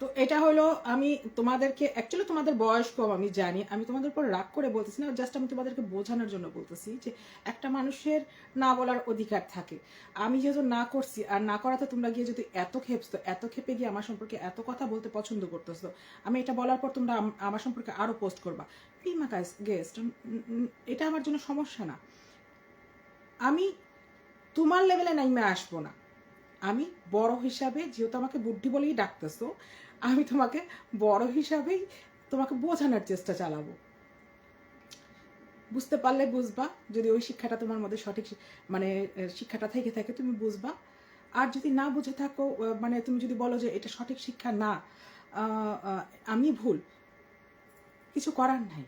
A: তো এটা হলো, আমি তোমাদেরকে অ্যাকচুয়ালি তোমাদের বয়স কম আমি জানি, আমি তোমাদের উপর রাগ করে বলতেছি না, জাস্ট আমি তোমাদেরকে বোঝানোর জন্য বলতেছি যে একটা মানুষের না বলার অধিকার থাকে। আমি যেহেতু না করছি, আর না করাতে তোমরা গিয়ে যদি এত খেপছো, এত খেপে গিয়ে আমার সম্পর্কে এত কথা বলতে পছন্দ করতেছো, আমি এটা বলার পর তোমরা আমার সম্পর্কে আরো পোস্ট করবা, প্রিমা গেস্ট, এটা আমার জন্য সমস্যা না। আমি তোমার লেভেলে নাইমে আসবো না। আমি বড় হিসাবে, যেহেতু আমাকে বুদ্ধি বলেই ডাকতেছো, আমি তোমাকে বড় হিসাবেই তোমাকে বোঝানোর চেষ্টা চালাবো। বুঝতে পারলে বুঝবা, যদি ওই শিক্ষাটা তোমার মধ্যে সঠিক মানে শিক্ষাটা থেকে থাকে তুমি বুঝবা। আর যদি না বুঝে থাকো, মানে তুমি যদি বলো যে এটা সঠিক শিক্ষা না, আমি ভুল, কিছু করার নাই,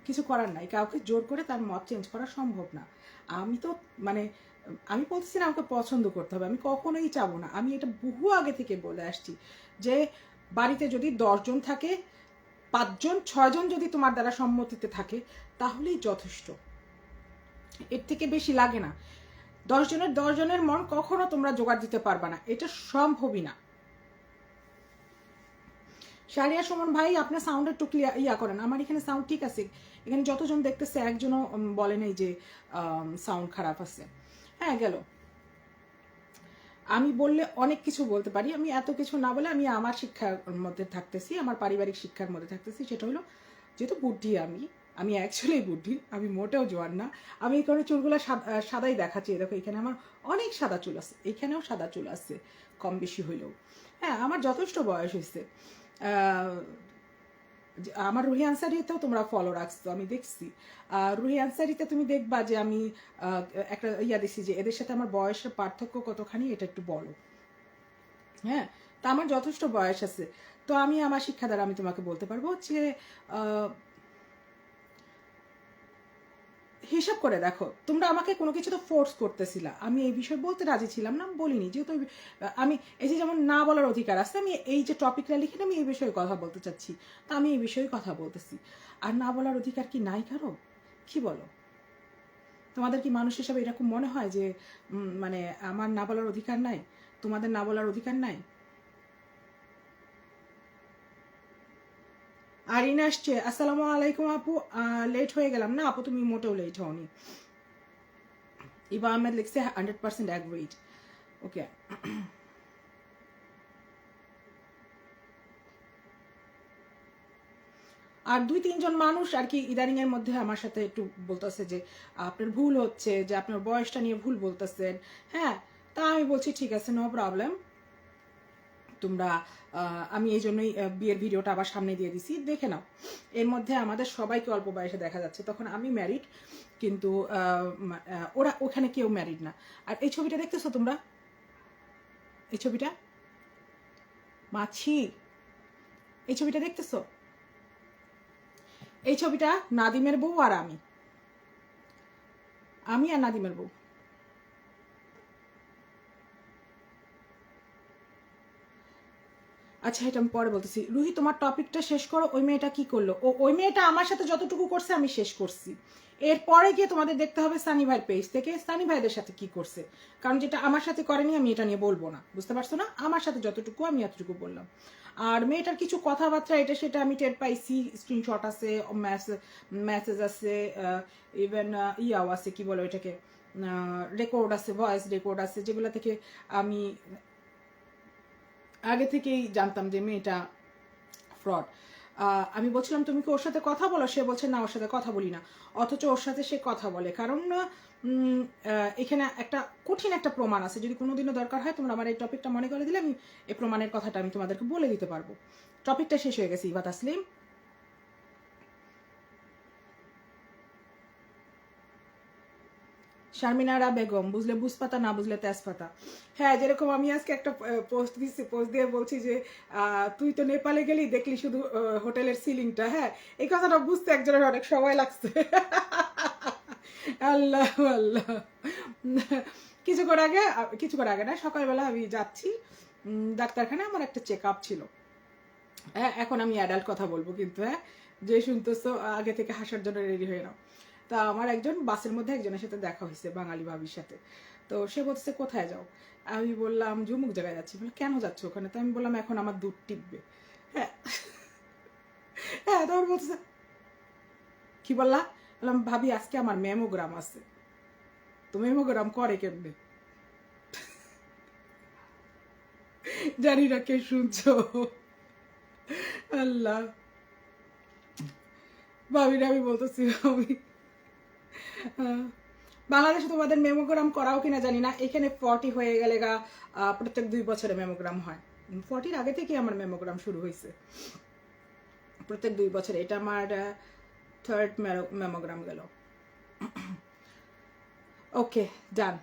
A: কিছু করার নাই। কাউকে জোর করে তার মত চেঞ্জ করা সম্ভব না। আমি তো মানে আমি বলতেছি না আমাকে পছন্দ করতে হবে, আমি কখনোই চাবো না। আমি এটা বহু আগে থেকে বলে আসছি যে বাড়িতে যদি 10 জন থাকে, 5 জন 6 জন যদি তোমার দ্বারা সম্মতিতে থাকে তাহলেই যথেষ্ট, এর থেকে বেশি লাগে না। 10 জনের মন কখনো তোমরা জোগাড় দিতে পারবা না, এটা সম্ভবই না। শারিয়া সুমন ভাই, আপনার সাউন্ড একটু ক্লিয়ার ইয়া করেন। আমার এখানে সাউন্ড ঠিক আছে, এখানে যতজন দেখতেছে একজনও বলে নেই যে সাউন্ড খারাপ আছে। হ্যাঁ, গেল। আমি বললে অনেক কিছু বলতে পারি, আমি এত কিছু না বলে আমি আমার শিক্ষার মধ্যে থাকতেছি, আমার পারিবারিক শিক্ষার মধ্যে থাকতেছি। সেটা হলো, যেহেতু বুদ্ধি, আমি অ্যাকচুয়ালি বুদ্ধি, আমি মোটেও জোয়ান না। আমি এই কারণে চুলগুলো সাদাই দেখাচ্ছি। দেখো এখানে আমার অনেক সাদা চুল আছে, এখানেও সাদা চুল আছে কম বেশি হইলেও। হ্যাঁ, আমার যথেষ্ট বয়স হয়েছে। আমার রুহি আনসারিতেও তোমরা ফলো রাখছো, আমি দেখছি। রুহি আনসারিতে তুমি দেখবা যে আমি একটা ইয়া দিছি যে এদের সাথে আমার বয়সের পার্থক্য কতখানি, এটা একটু বলো। হ্যাঁ, তা আমার যথেষ্ট বয়স আছে, তো আমি আমার শিক্ষা দ্বারা আমি তোমাকে বলতে পারবো যে হিসাব করে দেখো, তোমরা আমাকে কোনো কিছু তো ফোর্স করতেছিলা, আমি এই বিষয়ে বলতে রাজি ছিলাম না, বলিনি। যেহেতু আমি এই যে যেমন না বলার অধিকার আছে, আমি এই যে টপিকটা লিখে আমি এই বিষয়ে কথা বলতে চাচ্ছি, তা আমি এই বিষয়ে কথা বলতেছি। আর না বলার অধিকার কি নাই কারো? কি বলো? তোমাদের কি মানুষ হিসাবে এরকম মনে হয় যে মানে আমার না বলার অধিকার নাই, তোমাদের না বলার অধিকার নাই? আরিনা আসছে, আসসালামু আলাইকুম আপু, লেট হয়ে গেলাম না আপু? তুমি মোটেও লেট হওনি। ইবা আহমেদ লিখছে 100% অ্যাগ্রিড। ওকে, আর 2-3 জন মানুষ আর কি ইদানিং এর মধ্যে আমার সাথে একটু বলতেছে যে আপনার ভুল হচ্ছে, যে আপনার বয়সটা নিয়ে ভুল বলতেছেন। হ্যাঁ, তা আমি বলছি ঠিক আছে, নো প্রবলেম। তোমরা আমি এই জন্যই বিয়ের ভিডিওটা আবার সামনে দিয়ে দিছি, দেখে নাও। এর মধ্যে আমাদের সবাইকে অল্প বয়সে দেখা যাচ্ছে, তখন আমি ম্যারিড, কিন্তু ওরা ওখানে কেউ ম্যারিড না। আর এই ছবিটা দেখতেছো তোমরা, এই ছবিটা মাছি, এই ছবিটা দেখতেছো? এই ছবিটা নাদিমের বউ আর আমি আর নাদিমের বউ। আচ্ছা, এটা আমি পরে বলতেছি। রুহি, তোমার টপিকটা শেষ করো। ওই মেয়েটা কি করলো? ওই মেয়েটা আমার সাথে যতটুকু করছে আমি শেষ করছি, এরপরে গিয়ে তোমাদের দেখতে হবে সানি ভাইয়ের পেজ থেকে সানি ভাইদের সাথে কি করছে, কারণ যেটা আমার সাথে করেনি আমি এটা নিয়ে বলবো না, বুঝতে পারছো না? আমার সাথে যতটুকু আমি এতটুকু বললাম। আর মেয়েটার কিছু কথাবার্তা এটা সেটা আমি টের পাইছি, স্ক্রিনশট আছে, মেসেজ আছে, ইভেন ইয়াও আছে, কি বলো এটাকে, রেকর্ড আছে, ভয়েস রেকর্ড আছে, যেগুলো থেকে আমি আগে থেকেই জানতাম যে মেয়েটা ফ্রড। আমি বলছিলাম তুমি কি ওর সাথে কথা বলো, সে বলছে না ওর সাথে কথা বলি না, অথচ ওর সাথে সে কথা বলে। কারণ এখানে একটা কঠিন একটা প্রমাণ আছে, যদি কোনোদিনও দরকার হয় তোমরা আমার এই টপিকটা মনে করে দিলে আমি এই প্রমাণের কথাটা আমি তোমাদেরকে বলে দিতে পারবো। টপিকটা শেষ হয়ে গেছে ইভা তাসলিম। শারমিনারা বেগম, বুঝলে বুঝপাতা, না বুঝলে তেজপাতা। হ্যাঁ, যেরকম আমি আজকে একটা পোস্ট দিচ্ছি, পোস্ট দিয়ে বলছি যে তুই তো নেপালে গেলি দেখলি শুধু হোটেলের সিলিংটা। হ্যাঁ, এই কথাটা বুঝতে একজনের অনেক সময় লাগছে। আল্লাহ আল্লাহ। কিছুক্ষণ আগে না, সকালবেলা আমি যাচ্ছি ডাক্তারখানায়, আমার একটা চেক আপ ছিল। হ্যাঁ, এখন আমি অ্যাডাল্ট কথা বলবো কিন্তু, হ্যাঁ যে শুনতেছো আগে থেকে হাসার জন্য রেডি হয়ে নাও। তা আমার একজন বাসের মধ্যে একজনের সাথে দেখা হয়েছে, বাঙালি ভাবির সাথে। তো সে বলছে কোথায় যাও, আমি বললাম ঝুমুক জায়গায় যাচ্ছি। বলে কেন যাচ্ছ ওখানে? তো আমি বললাম এখন আমার দুধ টিপবে। হ্যাঁ হ্যাঁ, তখন বলছে কি বললা? বললাম ভাবি আজকে আমার মেমোগ্রাম আছে। তো মেমোগ্রাম করে কেমনে? জানি না কে শুনছো। আল্লাহ, ভাবিরা আমি বলতেছি আমি বাংলাদেশে তোমাদের মেমোগ্রাম করাও কিনা জানি না, এখানে 40 হয়ে গেলে গা প্রত্যেক 2 বছরে মেমোগ্রাম হয়। 40 আগে থেকে আমার মেমোগ্রাম শুরু হয়েছে, প্রত্যেক 2 বছরে। এটা আমার 3rd মেমোগ্রাম গেল। ওকে ডান।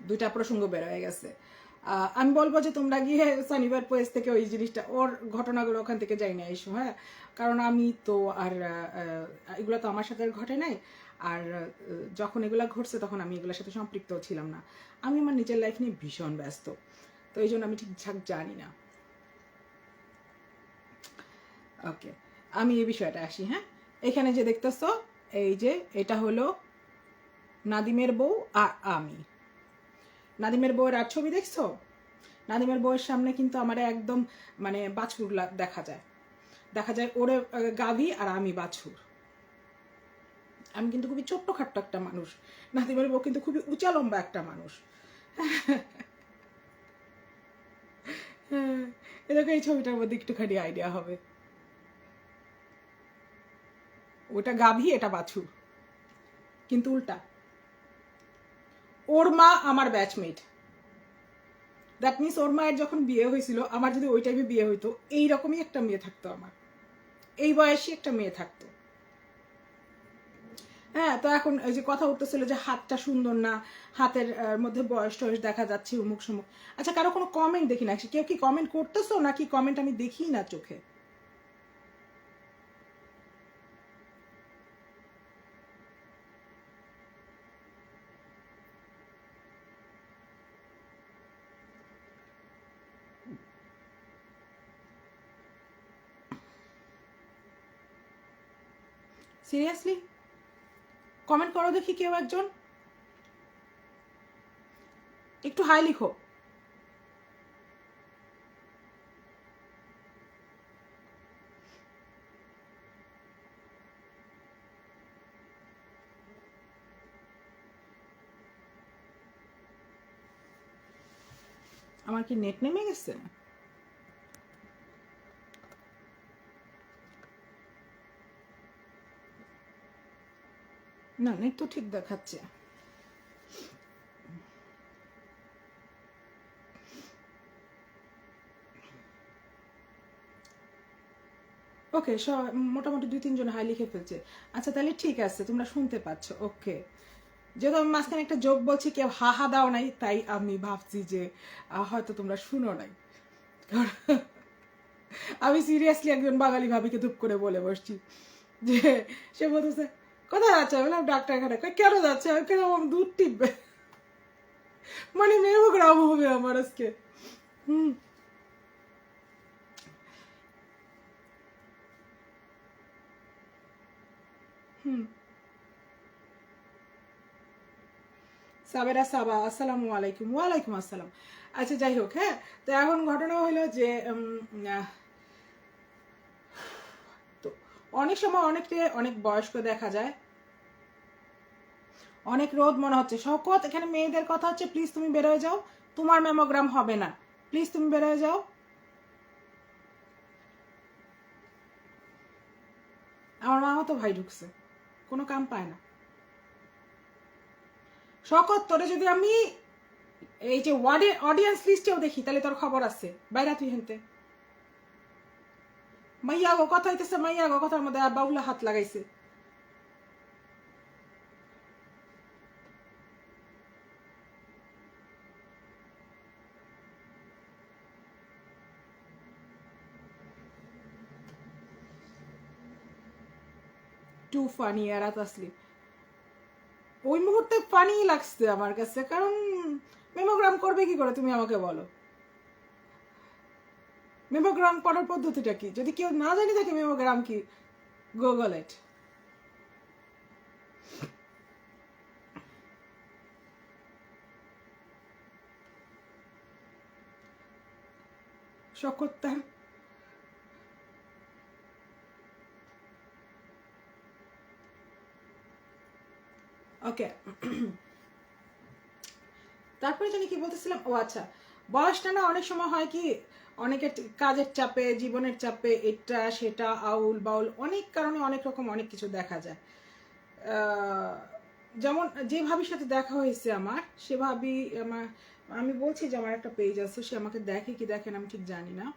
A: 2টা প্রসঙ্গ বের হয়ে গেছে। আমি বলবো যে তোমরা গিয়ে শনিবার পেজ থেকে ওই জিনিসটা, ওর ঘটনাগুলো ওখান থেকে যাই না এসো। হ্যাঁ, কারণ আমি তো আর এগুলো তো আমার সাথে ঘটে নাই। আর যখন এগুলো ঘটছে তখন আমি এগুলোর সাথে সম্পৃক্ত ছিলাম না, আমি আমার নিজের লাইফ নিয়ে ভীষণ ব্যস্ত, তো এই জন্য আমি ঠিকঠাক জানি না। ওকে, আমি এই বিষয়টা আসি। হ্যাঁ, এখানে যে দেখতেছো এই যে এটা হলো নাদিমের বউ আর আমি। নাদিমের বউয়ের আর ছবি দেখছো? নাদিমের বউয়ের সামনে কিন্তু আমার একদম মানে বাছুর দেখা যায় ওরে গাভী আর আমি বাছুর। আমি কিন্তু খুবই ছোট্টখাট্ট একটা মানুষ, নাদিমের বউ কিন্তু খুবই উঁচা লম্বা একটা মানুষ। এরকম এই ছবিটার মধ্যে একটুখানি আইডিয়া হবে। ওটা গাভী, এটা বাছুর, কিন্তু উল্টা। ওর মা আমার ব্যাচমেট, দ্যাট মিনস ওর মায়ের যখন বিয়ে হয়েছিল, আমার যদি ওই টাইমে বিয়ে হইতো এইরকমই একটা মেয়ে থাকতো, আমার এই বয়সী একটা মেয়ে থাকতো। হ্যাঁ, তো এখন এই যে কথা উঠতেছিল যে হাতটা সুন্দর না, হাতের মধ্যে বয়স টয়স দেখা যাচ্ছে, উমুক সমুক। আচ্ছা, কারো কোনো কমেন্ট দেখি না, কেউ কি কমেন্ট করতেছো নাকি কমেন্ট আমি দেখি না চোখে? সিরিয়াসলি কমেন্ট করো দেখি কেউ একজন, একটু হাই লিখো। আমার কি নেট নেমে গেছে? না, নেট তো ঠিক দেখাচ্ছে। ওকে, মোটামুটি 2-3 জন হাই লিখে ফেলছে। আচ্ছা তাহলে ঠিক আছে, তোমরা শুনতে পাচ্ছ। ওকে, যেহেতু আমি মাঝখানে একটা জোক বলছি, কেউ হা হা দাও নাই, তাই আমি ভাবছি যে হয়তো তোমরা শুনো নাই। আমি সিরিয়াসলি একজন বাঙালি ভাবিকে ধুপ করে বলে বসছি যে, সে বলতেছে কোথায় যাচ্ছে? বললাম ডাক্তারখানে। কেন যাচ্ছে? কেন আমার দুধ টিপবে, মানে মেমোগ্রাম হবে আমার আজকে। হুম, হুম। সাবেরা সাবা, আসসালামু আলাইকুম। ওয়ালাইকুম আসসালাম। আচ্ছা যাই হোক, হ্যাঁ। তো এখন ঘটনা হলো যে তো অনেক সময় অনেক বয়স্ক দেখা যায়, অনেক রোদ মনে হচ্ছে। শওকত, এখানে মেয়েদের কথা হচ্ছে, প্লিজ তুমি বের হয়ে যাও, তোমার ম্যামোগ্রাম হবে না, প্লিজ তুমি বের হয়ে যাও। আমার মামা তো ভাই ঢুকছে, কোনো কাম পায় না। শওকত, তোরে যদি আমি এই যে অডিয়েন্স লিস্টেও দেখি, তাহলে তোর খবর আছে, বাইরা তুই হেনতে। মাইয়া গো কথা হইতেছে, মাইয়া গো কথার মধ্যে বাউলা হাত লাগাইছে। টু ফানি এরা তাসলিম। ওই মুহূর্তে ফানি লাগছে আমার কাছে, কারণ মেমোগ্রাম করবে কি করে তুমি আমাকে বলো। মেমোগ্রাম করার পদ্ধতিটা কি, যদি কেউ না জানি থাকে মেমোগ্রাম কি, গুগল ইট। শকত্তার ওকে। তারপরে জানি কি বলতেছিলাম, ও আচ্ছা, বয়সটা না অনেক সময় হয় কি, অনেকের কাজের চাপে, জীবনের চাপে, এটা সেটা আউল বাউল অনেক কারণে অনেক রকম অনেক কিছু দেখা যায়। যেমন যে ভাবির সাথে দেখা হয়েছে আমার, সে ভাবি আমার, আমি বলছি যে আমার একটা পেজ আছে, সে আমাকে দেখে কি দেখেন আমি ঠিক জানি না,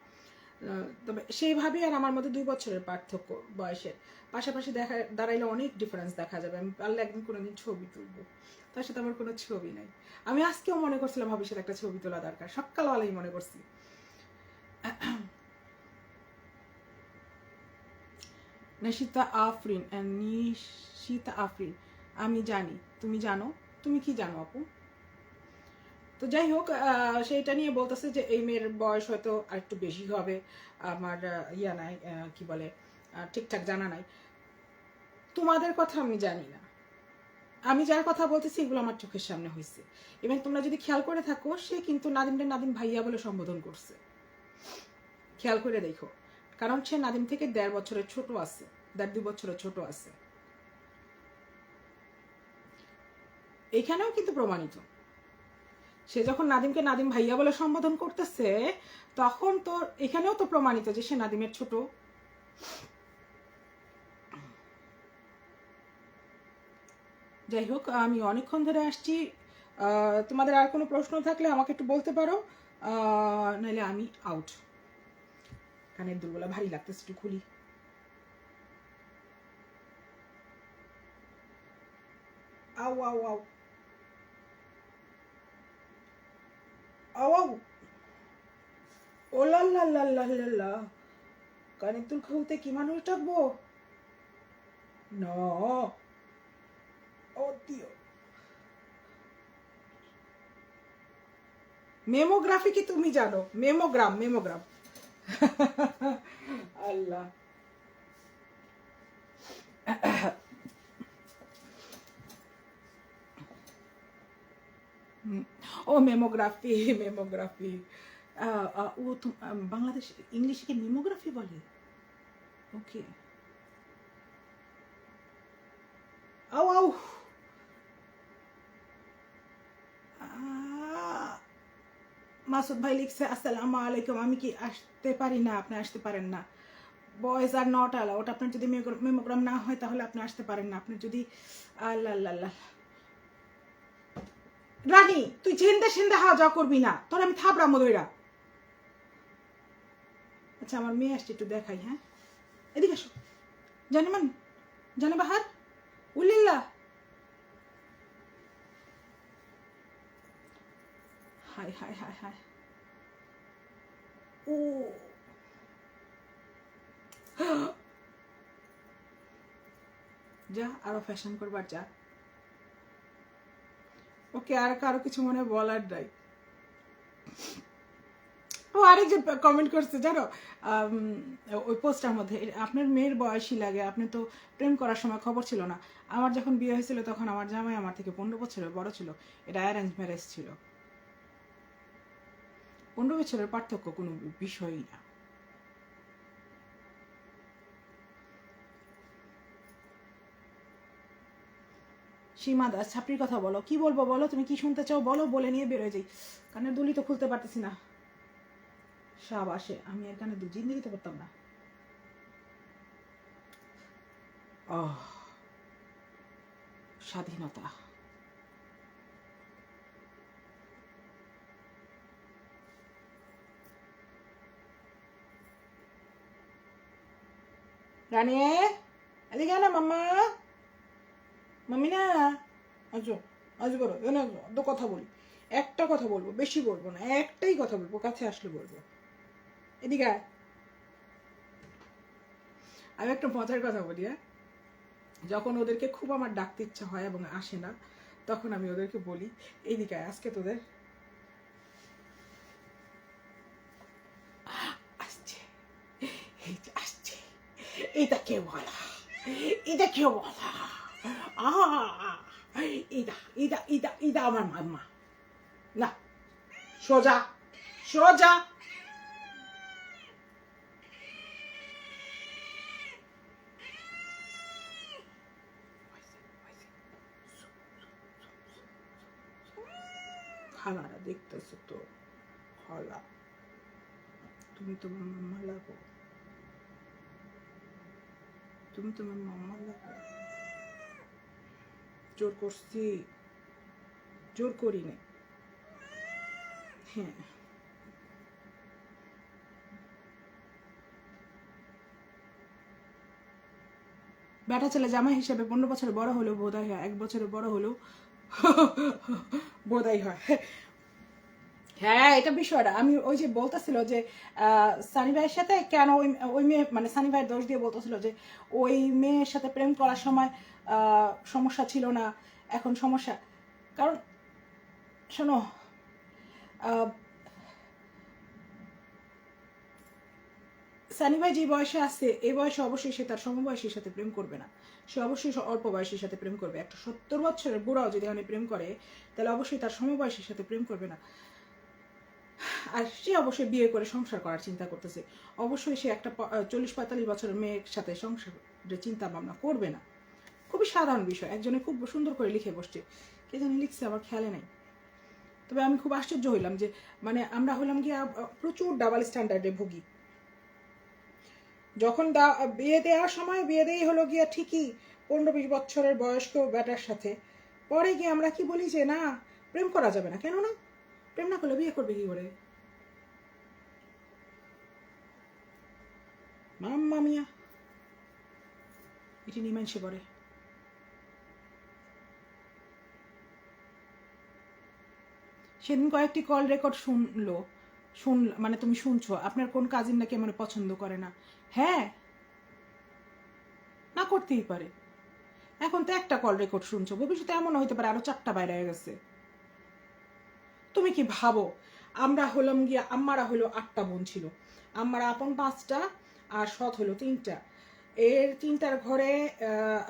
A: তবে সেই ভাবি আর আমার মধ্যে 2 বছরের পার্থক্য বয়সের। পাশাপাশি দেখা দাঁড়াইলে অনেক ডিফারেন্স দেখা যাবে। আমি পারলে একদিন কোনোদিন ছবি তুলবো, তার সাথে আমার কোনো ছবি নাই। আমি আজকেও মনে করছিলাম ভাবির সাথে একটা ছবি তোলা দরকার, সকালবেলাই মনে করছি। নিশিতা আফরিন, আমি জানি তুমি জানো। তুমি কি জানো আপু? তো যাই হোক, সেইটা নিয়ে বলতেছে যে এই মেয়ের বয়স হয়তো আর একটু বেশি হবে, আমার ইয়া নাই, কি বলে, ঠিকঠাক জানা নাই। তোমাদের কথা আমি জানি না, আমি যার কথা বলতেছি এগুলো আমার চোখের সামনে হয়েছে। এবং তোমরা যদি খেয়াল করে থাকো, সে কিন্তু নাদিমকে নাদিম ভাইয়া বলে সম্বোধন করছে, খেয়াল করে দেখো। কারণ সে নাদিম থেকে 1.5 বছরের ছোট আছে, 1.5-2 বছরের ছোট আছে। এখানেও কিন্তু প্রমাণিত, সে যখন নাদিমকে নাদিম ভাইয়া বলে সম্বোধন করতেছে, তখন তো এখানেও তো প্রমাণিত যে সে নাদিমের ছোট। যাই হোক, আমি অনেকক্ষণ ধরে আসছি, তোমাদের আর কোনো প্রশ্ন থাকলে আমাকে একটু বলতে পারো, নাহলে আমি আউট। কানের দুলগুলা ভারী লাগতেছে, একটু খুলি। আউ আউ আউ আউ আউ, ও লা লা লা লা লা লা, কানের দুল খুলতে কি মানুষ ডাকবো? ন, ও দিও। মেমোগ্রাফি কি তুমি জানো? মেমোগ্রাম, মেমোগ্রাম। আল্লাহ। ও মেমোগ্রাফি, মেমোগ্রাফি। ও তো বাংলাদেশ ইংলিশে কি মেমোগ্রাফি বলে? ওকে। আউ আউ, মাসুদ ভাই লিখছে আসসালামু আলাইকুম, আমি কি আসতে পারি না? আপনি আসতে পারেন না, বয়েজ আর নট অ্যালাউড। আপনার যদি মেমোগ্রাম না হয় তাহলে আপনি আসতে পারেন না। আপনি যদি, আল্লাহ আল্লাহ, রানী তুই ঝেন্দা সেন্দা হাওয়া যা করবি না, তোর আমি থাপড়া মধুরা। আচ্ছা আমার মেয়ে আসছে, একটু দেখাই। হ্যাঁ এদিকে আসো, জানেমান, জানে বাহার, উলিল্লাহ। হাই হাই হাই হাই, ও যা, আরো ফ্যাশন করবার যা। ওকে, আর কারো কিছু মনে বলার নাই। ও আরেকজন কমেন্ট করছে জানো ওই পোস্টার মধ্যে, আপনার মেয়ের বয়সী লাগে, আপনি তো প্রেম করার সময় খবর ছিল না। আমার যখন বিয়ে হয়েছিল তখন আমার জামাই আমার থেকে 15 বছরের বড় ছিল, এটা অ্যারেঞ্জ ম্যারেজ ছিল। 15 বছরের পার্থক্য কোনো বিষয়ই না। সীমা দাস, ছাপড়ির কথা বলো। কি বলবো বলো, তুমি কি শুনতে চাও বলো, বলে নিয়ে বেরোয় যাই। কানের দুলি তো খুলতে পারতেছি না, সাব আসে, আমি আর কানে দুল জিন্দিগিতে পারতাম না। স্বাধীনতা। রানী এদিকে না মাম্মা, মাম্মি না, আজো আজ বলো না, তো কথা বলি, একটা কথা বলবো, বেশি বলবো না, একটাই কথা বলবো, কাছে আসলে বলবো। এদিকে আমি একটা মজার কথা বলি। হ্যাঁ, যখন ওদেরকে খুব আমার ডাকতে ইচ্ছা হয় এবং আসে না, তখন আমি ওদেরকে বলি এইদিকে আজকে তোদের আসছে, আসছে, এটা কে বলা, এটা কে বলা, এটা এটা এটা এটা আমার মাম্মা না, সোজা সোজা। খালারা দেখতেছো তো, খালা তুমি তোমার মাম্মা লাগো, তুমি তোমার মাম্মা লাগো। জোর করছি, জোর করি না। হ্যাঁ, বেটা ছেলে জামাই হিসেবে 15 বছরের বড় হলেও বোধহয় হয়, 1 বছরের বড় হলেও বোধহয় হয়। হ্যাঁ, এটা বিষয়টা আমি ওই যে বলতেছিল যে সানি ভাইয়ের সাথে কেন ওই মেয়ে, মানে সানি ভাইয়ের দোষ দিয়ে বলতেছিল যে ওই মেয়ের সাথে প্রেম করার সময় সমস্যা ছিল না, এখন সমস্যা। কারণ শোনো, সানি ভাই যে বয়সে আছে, এই বয়সে অবশ্যই সে তার সমবয়সীর সাথে প্রেম করবে না, সে অবশ্যই অল্প বয়সীর সাথে প্রেম করবে। একটা 70 বছরের বুড়াও যদি আমি প্রেম করে, তাহলে অবশ্যই তার সমবয়সীর সাথে প্রেম করবে না। আর সে অবশ্যই বিয়ে করে সংসার করার চিন্তা করতেছে, অবশ্যই সে একটা 40-45 বছরের মেয়ের সাথে সংসারের চিন্তা ভাবনা করবে না। খুবই সাধারণ বিষয়, একজনে খুব সুন্দর করে লিখে বসছে, কে জানি লিখছে আমার খেয়ালে নাই। তবে আমি খুব আশ্চর্য হইলাম যে মানে আমরা হলাম গিয়া প্রচুর ডাবল স্ট্যান্ডার্ডে ভুগি। যখন বিয়ে দেওয়ার সময় বিয়ে দেই হলো গিয়া ঠিকই 15-20 বছরের বয়স্ক বেটার সাথে, পরে গিয়ে আমরা কি বলি যে না, প্রেম করা যাবে না। কেন না? প্রেম না করলে বিয়ে করবে কি করে? মাম্মা মিয়া, এটি নিমাংসে পড়ে। সেদিন কয়েকটি কল রেকর্ড মানে তুমি শুনছো আপনার কোন কাজিন নাকি আমার পছন্দ করে না। হ্যাঁ, না করতেই পারে। এখন তো একটা কল রেকর্ড শুনছো, ভবিষ্যতে এমন হইতে পারে আরো 4টা বাইরে হয়ে গেছে। তুমি কি ভাবো, আমরা হলাম গিয়া, আম্মারা হলো 8টা বোন ছিল, আম্মারা আপন 5টা আর সৎ হলো 3টা। এর 3টার ঘরে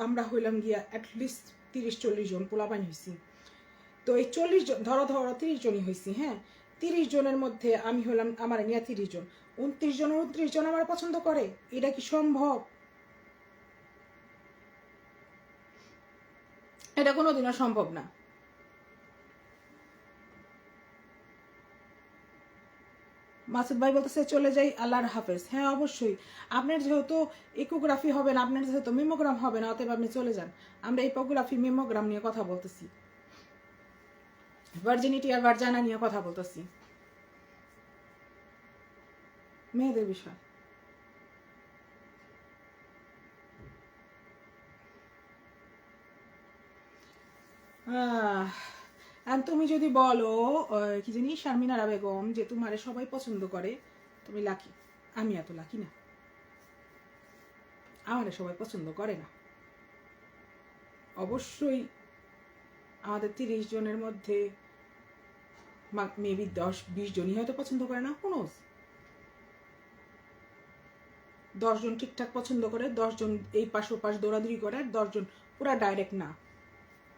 A: আমরা হইলাম গিয়া অ্যাটলিস্ট 30-40 জন পোলাপাইন হয়েছি। তো এই 40 জন, ধরো 30 জনই হয়েছি। হ্যাঁ, 30 জনের মধ্যে আমি হলাম, আমার নিয়ে 30 জন, 29 জনের 29 জন আমার পছন্দ করে, এটা কি সম্ভব? এটা কোনোদিনও সম্ভব না। মাসুদ ভাই বলতেছে চলে যাই, আল্লাহর হাফেজ। হ্যাঁ অবশ্যই, আপনার যেহেতু ইকোগ্রাফি হবে না, আপনার যেহেতু মেমোগ্রাম হবে না, অতএব আপনি চলে যান। আমরা ইকোগ্রাফি মেমোগ্রাম নিয়ে কথা বলতেছি, ভার্জিনিটি আর ভার্জানা নিয়ে কথা বলতেছি, মেয়েদের বিষয়। তুমি যদি বলো কি জানি শারমিনারা বেগম যে তোমারে সবাই পছন্দ করে, তুমি লাকি। আমি এত লাকি না, আমারে সবাই পছন্দ করে না। অবশ্যই আমাদের 30 জনের মধ্যে মেবি 10-20 জনই হয়তো পছন্দ করে না, কোনোস। 10 জন ঠিকঠাক পছন্দ করে, 10 জন এই পাশ ও পাশ দৌড়াদৌড়ি করে, আর 10 জন পুরা ডাইরেক্ট না,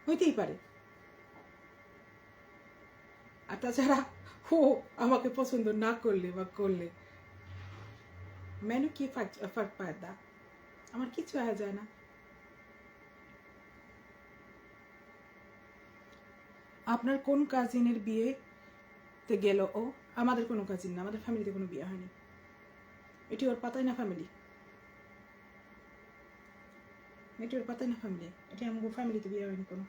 A: হইতেই পারে। আর তাছাড়া ও আমাকে পছন্দ না করলে বা করলে মেনু কি ফার্ক পায় দা, আমার কিছু হয়ে যায় না। আপনার কোন কাজিনের বিয়েতে গেল ও? আমাদের কোনো কাজিন না, আমাদের ফ্যামিলিতে কোনো বিয়ে হয়নি, এটি ওর পাতাই না ফ্যামিলি, এটি ওর পাতাই না ফ্যামিলি, এটি আমার ফ্যামিলিতে বিয়ে হয়নি কোনো।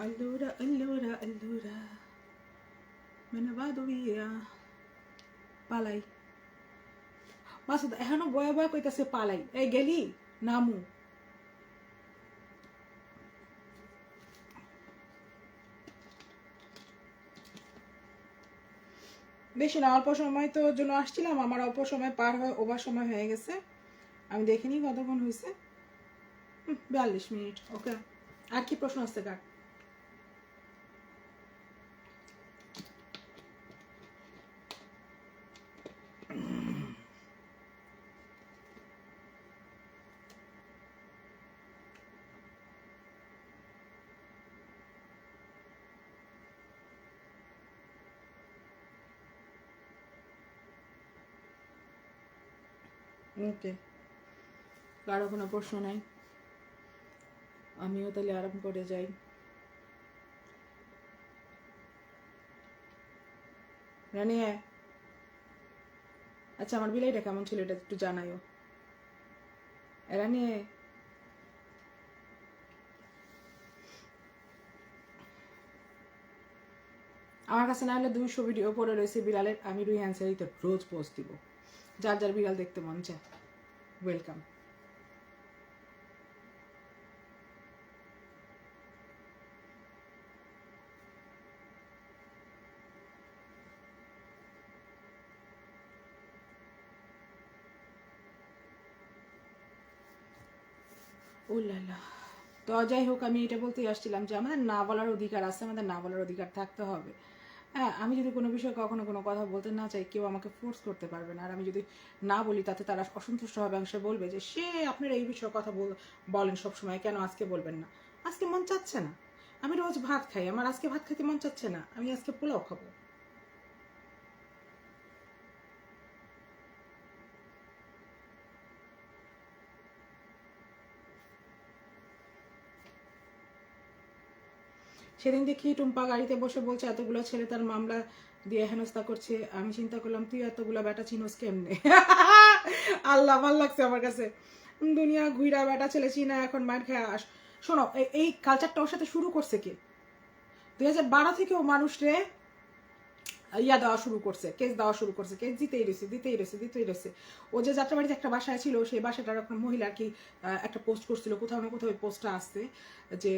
A: আল্লুরা আল্লুরা আল্লুরা মানে বাদবিয়া পালাই মাসুদ এখনো বয়া বয়া কইতাছে পালাই, এই গেলি নামু। বেশি না, অল্প সময় তো জন্য আসছিলাম, আমার অল্প সময় পার হয়ে ওভার সময় হয়ে গেছে, আমি দেখিনি কতক্ষণ হয়েছে। 42 মিনিট, ওকে। আর কি প্রশ্ন আসছে কার? ওকে, কারো কোনো প্রশ্ন নাই, আমিও তাহলে আরাম করে যাই। রানি হ্যাঁ, আচ্ছা আমার বিলাইটা কেমন ছিল এটা একটু জানাইও। রানি আমার কাছে না হলে 200 ভিডিও পরে রয়েছে বিড়ালের, আমি রুই অ্যান্সারিতে রোজ পোস্ট দিব, যার যার বিড়াল দেখতে মন চায় ওয়েলকাম। ও লালা, তো যাই হোক, আমি এটা বলতেই আসছিলাম যে আমাদের না বলার অধিকার আছে, আমাদের না বলার অধিকার থাকতে হবে। হ্যাঁ, আমি যদি কোনো বিষয়ে কখনো কোনো কথা বলতে না চাই, কেউ আমাকে ফোর্স করতে পারবে না, আর আমি যদি না বলি তাতে তারা অসন্তুষ্ট হবে, অংশে বলবে যে সে আপনারা এই বিষয়ে কথা বলেন সবসময়, কেন আজকে বলবেন না? আজকে মন চাচ্ছে না, আমি রোজ ভাত খাই, আমার আজকে ভাত খেতে মন চাচ্ছে না, আমি আজকে পোলাও খাবো। সেদিন দেখি টুম্পা গাড়িতে বসে বলছে এতগুলো ছেলে তার মামলা দিয়ে হেনস্থা করছে, আমি চিন্তা করলাম তুই এতগুলো বেটা চিনোস কেমনে? আল্লাহ, ভাল লাগছে আমার কাছে, দুনিয়া ঘুইরা বেটা ছেলে চিনা এখন মার খেয়ে আস। শোনো, এই কালচারটা ওর সাথে শুরু করছে কে? 2012 থেকেও মানুষরে ইয়া দেওয়া শুরু করছে, কেস দেওয়া শুরু করছে, কেস দিতেই রয়েছে। ও যে যাত্রাবাড়িতে একটা বাসায় ছিল, সেই বাসাটার একটা মহিলা আর কি একটা পোস্ট করছিল, কোথাও না কোথাও ওই পোস্টটা আসছে যে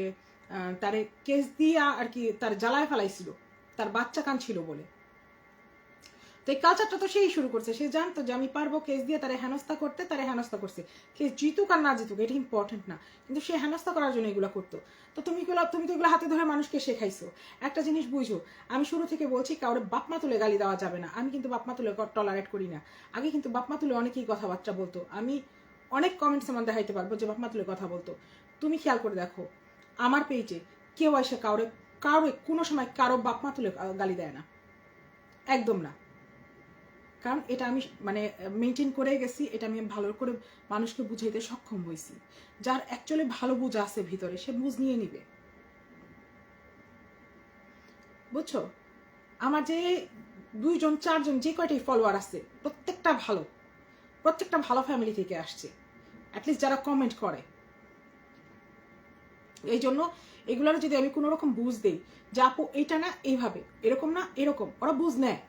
A: তারে কেস দিয়া আর কি তার জ্বালায় ফেলাইছিল, তার বাচ্চা কান ছিল বলে। তো এই কালচারটা তো সেই শুরু করছে, সে জানতো যে আমি পারবো কেস দিয়ে তারে হেনস্থা করতে, তারে হেনস্থা করছে। কেস জিতুক আর না জিতুক এটা ইম্পর্টেন্ট না, কিন্তু সে হেনস্থা করার জন্য এগুলো করতো। তো তুমি তো এগুলো হাতে ধরে মানুষকে শেখাইছো। একটা জিনিস বুঝো, আমি শুরু থেকে বলছি কাউরে বাপমা তুলে গালি দেওয়া যাবে না, আমি কিন্তু বাপমা তুলে টলারেট করি না। আগে কিন্তু বাপমা তুলে অনেকেই কথাবার্তা বলতো, আমি অনেক কমেন্টস আমার দেখাইতে পারবো যে বাপমা তুলে কথা বলতো। তুমি খেয়াল করে দেখো আমার পেজে কেউ এসে কাউরে কোনো সময় কারো বাপমা তুলে গালি দেয় না, একদম না। কারণ এটা আমি মানে মেনটেন করে গেছি, এটা আমি ভালো করে মানুষকে বুঝাইতে সক্ষম হয়েছি। যার অ্যাকচুয়ালি ভালো বুঝ আছে ভিতরে, সে বুঝ নিয়ে নিবে, বুঝছো? আমার যে 2 জন 4 জন যে কয়টাই ফলোয়ার আছে, প্রত্যেকটা ভালো ফ্যামিলি থেকে আসছে, অ্যাটলিস্ট যারা কমেন্ট করে। এই জন্য এগুলোর যদি আমি কোনো রকম বুঝ দেই যে আপু এইটা না এইভাবে, এরকম না এরকম, ওরা বুঝ নেয়।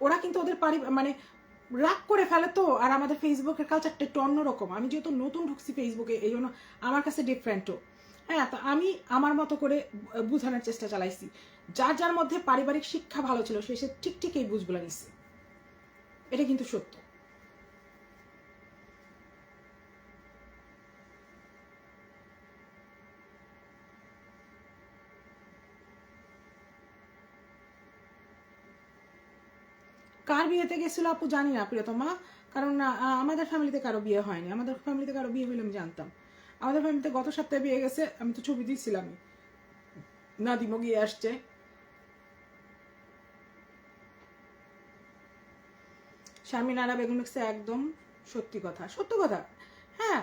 A: ওরা কিন্তু ওদের মানে রাগ করে ফেলে তো। আর আমাদের ফেসবুকের কালচারটা একটু অন্যরকম, আমি যেহেতু নতুন ঢুকছি ফেসবুকে, এই জন্য আমার কাছে ডিফারেন্টও। হ্যাঁ, তো আমি আমার মতো করে বুঝানোর চেষ্টা চালাইছি। যার যার মধ্যে পারিবারিক শিক্ষা ভালো ছিল সে ঠিক এই বুঝগুলো নিচ্ছে, এটা কিন্তু সত্য। কার বিয়েতে গেছিল আপু জানি না প্রিয়তমা, কারণ আমাদের ফ্যামিলিতে কারো বিয়ে হয়নি, আমাদের ফ্যামিলিতে কারো বিয়ে হইলে আমি জানতাম। আমাদের ফ্যামিলিতে গত সপ্তাহে বিয়ে গেছে, আমি তো ছবি দিয়েছিলামই, নাদিমও গিয়ে আসছে। শারমিন আরা বেগম লিখছে একদম সত্যি কথা, সত্য কথা। হ্যাঁ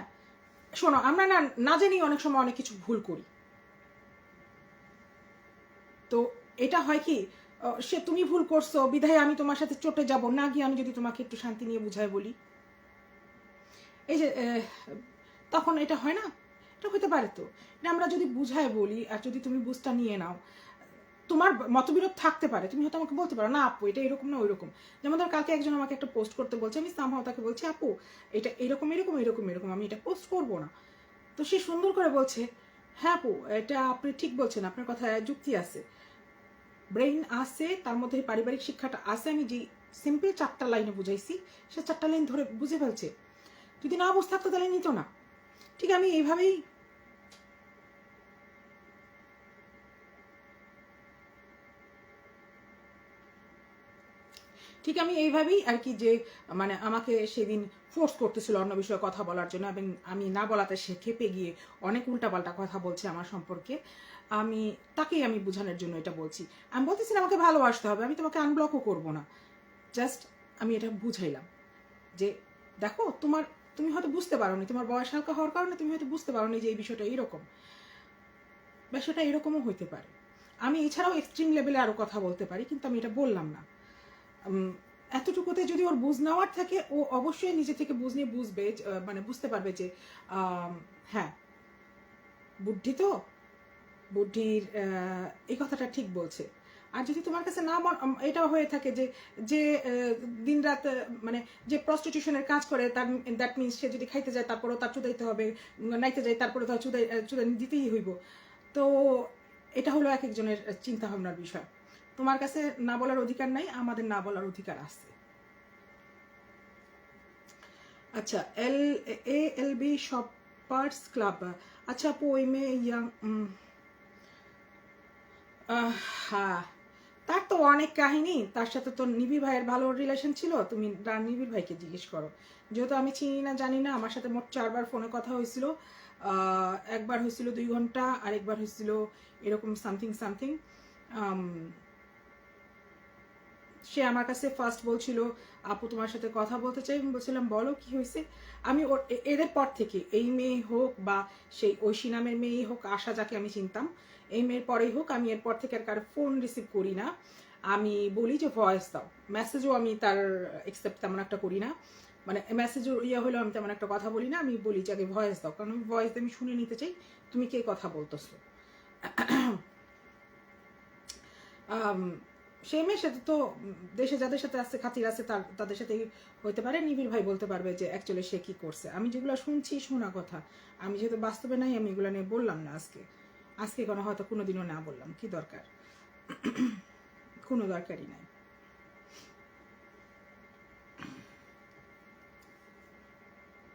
A: শোনো, আমরা না না জানি অনেক সময় অনেক কিছু ভুল করি। তো এটা হয় কি, সে তুমি ভুল করছো বিধায় আমি তোমার সাথে চটে যাব না, গিয়ে আমি যদি তোমাকে একটু শান্তি নিয়ে বুঝাই বলি, এই যে তখন এটা হয় না, এটা হতে পারে। তো এটা আমরা যদি বুঝাই বলি আর যদি তুমি বুঝটা নিয়ে নাও, তোমার মতবিরোধ থাকতে পারে, তুমি হয়তো আমাকে বলতে পারো না আপু এটা এরকম না ওইরকম। যেমন ধর কালকে একজন আমাকে একটা পোস্ট করতে বলছে, আমি সামহাও তাকে বলছি আপু এটা এরকম এরকম এরকম এরকম, আমি এটা পোস্ট করবো না। তো সে সুন্দর করে বলছে হ্যাঁ আপু এটা আপনি ঠিক বলছেন, আপনার কথায় যুক্তি আছে, ব্রেইন আছে, তার মধ্যে পারিবারিক শিক্ষাটা আছে। আমি যে সিম্পল 4টা লাইনে বুঝাইছি, সে 4টা লাইন ধরে বুঝে ফেলছে। যদি না বুঝতে থাকতো তাহলে নিত না। ঠিক আমি এইভাবেই আর কি, যে মানে আমাকে সেদিন ফোর্স করতেছিল অন্য বিষয়ে কথা বলার জন্য, এবং আমি না বলাতে সে খেপে গিয়ে অনেক উল্টাপাল্টা কথা বলছে আমার সম্পর্কে। তাকেই আমি বোঝানোর জন্য এটা বলছি। আমি বলতেছি না আমাকে ভালোবাসতে হবে, আমি তোমাকে আনব্লকও করবো না, জাস্ট আমি এটা বুঝাইলাম যে দেখো তুমি হয়তো বুঝতে পারোনি, তোমার বয়স হালকা হওয়ার কারণে তুমি হয়তো বুঝতে পারোনি যে এই বিষয়টা এইরকম, বিষয়টা এরকমও হইতে পারে। আমি এছাড়াও এক্সট্রিম লেভেলে আরো কথা বলতে পারি, কিন্তু আমি এটা বললাম না। এতটুকুতে যদি ওর বুঝ নেওয়ার থাকে, ও অবশ্যই নিজে থেকে বুঝ নিয়ে বুঝবে, মানে বুঝতে পারবে যে হ্যাঁ বুদ্ধি তো, বুদ্ধির এই কথাটা ঠিক বলছে। আর যদি তোমার কাছে না এটা হয়ে থাকে যে যে দিন রাত মানে যে প্রস্টিটিউশনের কাজ করে, তার দ্যাট মিনস সে যদি খাইতে যায় তারপরেও তার চুদাইতে হবে, নাইতে যায় তারপরে তার চুদাই দিতেই হইব। তো এটা হলো এক একজনের চিন্তা ভাবনার বিষয়। তোমার কাছে না বলার অধিকার নাই, আমাদের না বলার অধিকার আছে। আচ্ছা এল বি শপার্স ক্লাব, আচ্ছা আপু ওই মেয়ে ইয়াং, হ্যাঁ তার তো অনেক কাহিনী, তার সাথে তো নিবিড় ভাইয়ের ভালো রিলেশন ছিল, তুমি নিবিড় ভাইকে জিজ্ঞেস করো। যেহেতু আমি চিনি না জানি না, আমার সাথে মোট 4বার ফোনে কথা হয়েছিল। একবার হয়েছিল 2 ঘন্টা, আরেকবার হয়েছিল এরকম সামথিং সামথিং। সে আমার কাছে ফার্স্ট বলছিল আপু তোমার সাথে কথা বলতে চাই, আমি বলছিলাম বলো কি হয়েছে। আমি এদের পর থেকে এই মেয়ে হোক বা সেই ঐশী নামের মেয়েই হোক, আশা যাকে আমি চিনতাম, এই মেয়ের পরেই হোক, আমি এরপর থেকে আর কারো ফোন রিসিভ করি না। আমি বলি যে ভয়েস দাও, মেসেজও আমি তার একসেপ্ট তেমন একটা করি না, মানে মেসেজও হলেও আমি তেমন একটা কথা বলি না। আমি বলি যে আগে ভয়েস দাও, কারণ আমি ভয়েস দিয়ে আমি শুনে নিতে চাই তুমি কে কথা বলতেছো। সেই মেয়ের সাথে তো দেশে যাদের সাথে আছে খাতির আছে তাদের সাথে হইতে পারে। নিবিড় ভাই বলতে পারবে যে অ্যাকচুয়ালি সে কি করছে। আমি যেগুলো শুনছি শোনা কথা, আমি যেহেতু বাস্তবে নাই আমি এগুলো নিয়ে বললাম না আজকে কোনো হয়তো কোনোদিনও না বললাম, কি দরকার, কোনো দরকারই নাই।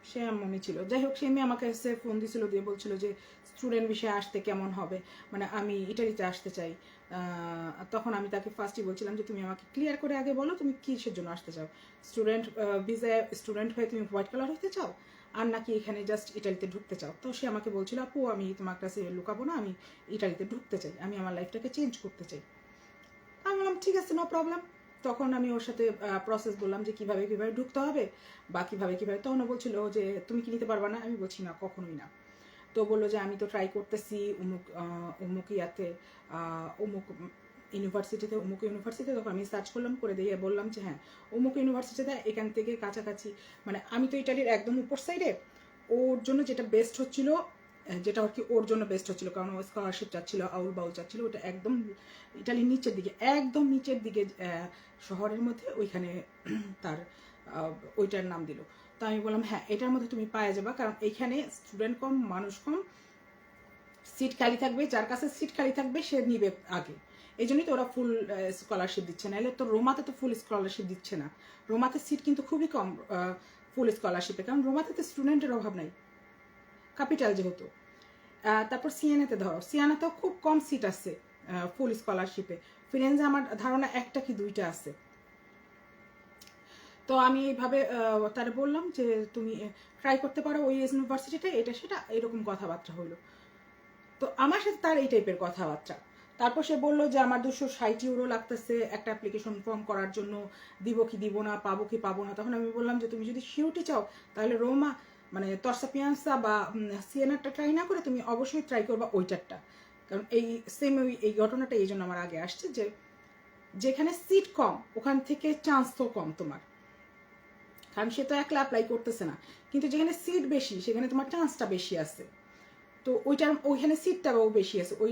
A: সে এমনই ছিল। যাই হোক, সে মেয়ে আমাকে এসে ফোন দিছিল, দিয়ে বলছিল যে স্টুডেন্ট বিষয়ে আসতে কেমন হবে, মানে আমি ইটালিতে আসতে চাই। তখন আমি তাকে ফার্স্টই বলছিলাম যে তুমি আমাকে ক্লিয়ার করে আগে বলো তুমি কিসের জন্য আসতে চাও, স্টুডেন্ট ভিসায় স্টুডেন্ট হয়ে তুমি হোয়াইট কালার হতে চাও, আর নাকি এখানে জাস্ট ইটালিতে ঢুকতে চাও। তো সে আমাকে বলছিল আপু আমি তোমার কাছে লুকাবো না, আমি ইটালিতে ঢুকতে চাই, আমি আমার লাইফটাকে চেঞ্জ করতে চাই। আমি বললাম ঠিক আছে নো প্রবলেম। তখন আমি ওর সাথে প্রসেস বললাম যে কিভাবে কিভাবে ঢুকতে হবে বা কিভাবে কিভাবে। তখন ও বলছিল যে তুমি কি নিতে পারবা না, আমি বলছি না কখনোই না। তো বললো যে আমি তো ট্রাই করতেছি অমুক ইয়াতে অমুক ইউনিভার্সিটিতে। তখন আমি সার্চ করলাম, করে দিয়ে বললাম যে হ্যাঁ অমুক ইউনিভার্সিটিতে এখান থেকে কাছাকাছি, মানে আমি তো ইটালির একদম উপর সাইডে, ওর জন্য যেটা বেস্ট হচ্ছিল, যেটা আর কি ওর জন্য বেস্ট হচ্ছিল, কারণ ও স্কলারশিপ চাচ্ছিল, আউল বাউল চাচ্ছিল, ওটা একদম ইটালির নিচের দিকে, একদম নিচের দিকে শহরের মধ্যে, ওইখানে তার ওইটার নাম দিল। তো আমি বললাম হ্যাঁ এটার মধ্যে তুমি পাওয়া যাবা, কারণ এইখানে স্টুডেন্ট কম, মানুষ কম, সিট খালি থাকবে, যার কাছে সিট খালি থাকবে সে নিবে আগে। এই জন্যই তো ওরা ফুল স্কলারশিপ দিচ্ছে না, এলে তো রোমাতে তো ফুল স্কলারশিপ দিচ্ছে না। রোমাতে সিট কিন্তু খুবই কম ফুল স্কলারশিপে, কারণ রোমাতে তো স্টুডেন্টের অভাব নাই, ক্যাপিটাল যেহেতু। তারপর সিএনএতে ধরো, সিএনএতেও খুব কম সিট আছে ফুল স্কলারশিপে। ফিরেন্সে আমার ধারণা 1টা কি 2টা আছে। তো আমি এইভাবে তারা বললাম যে তুমি ট্রাই করতে পারো ওই ইউনিভার্সিটিতে, এটা সেটা এরকম কথাবার্তা হইলো। তো আমার সাথে তার এই টাইপের কথাবার্তা। তারপর সে বললো যে আমার 260 ইউরো লাগতেছে একটা অ্যাপ্লিকেশন ফর্ম করার জন্য, দিব কি দিব না, পাবো কি পাবো না। তখন আমি বললাম যে তুমি যদি সিউরিটি চাও তাহলে রোমা মানে তরসা পিয়ান্সা বা সিএনআরটা ট্রাই না করে তুমি অবশ্যই ট্রাই করবা ওইটারটা। কারণ এই সেম এই ঘটনাটা এই জন্য আমার আগে আসছে যে যেখানে সিট কম ওখান থেকে চান্স তো কম তোমার, কারণ সে তো একলা অ্যাপ্লাই করতেছে না, কিন্তু যেখানে সিট বেশি সেখানে তোমার চান্সটা বেশি আছে। তো ওইখানে সিটটাও বেশি আছে ওই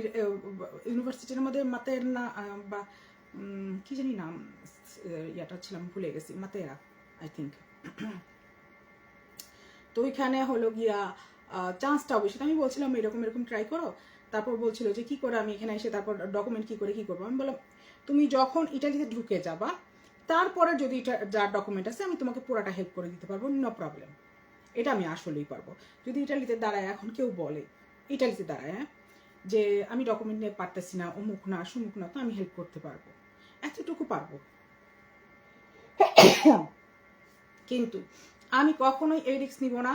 A: ইউনিভার্সিটির মধ্যে মাতের না বা কি জানি নাম ইয়াটা ছিলাম ভুলে গেছি, মাতেরা আই থিঙ্ক। তো ওইখানে হলো গিয়া চান্সটাও বেশি। আমি বলছিলাম এরকম এরকম ট্রাই করো। তারপর বলছিল যে কি করে আমি এখানে এসে তারপর ডকুমেন্ট কি করে কি করবো। আমি বললাম তুমি যখন ইটালিতে ঢুকে যাবা তারপরে যদি এটা যার ডকুমেন্ট আছে আমি তোমাকে পুরাটা হেল্প করে দিতে পারবো, নো প্রবলেম। এটা আমি আসলেই পারবো। যদি ইটালিতে দাঁড়ায় এখন কেউ বলে ইটালিতে দাঁড়ায় হ্যাঁ যে আমি ডকুমেন্ট নিয়ে পারতেছি না, অমুক না সুমুক না, তো আমি হেল্প করতে পারবো, এতটুকু পারবো। কিন্তু আমি কখনোই এই রিস্ক নিব না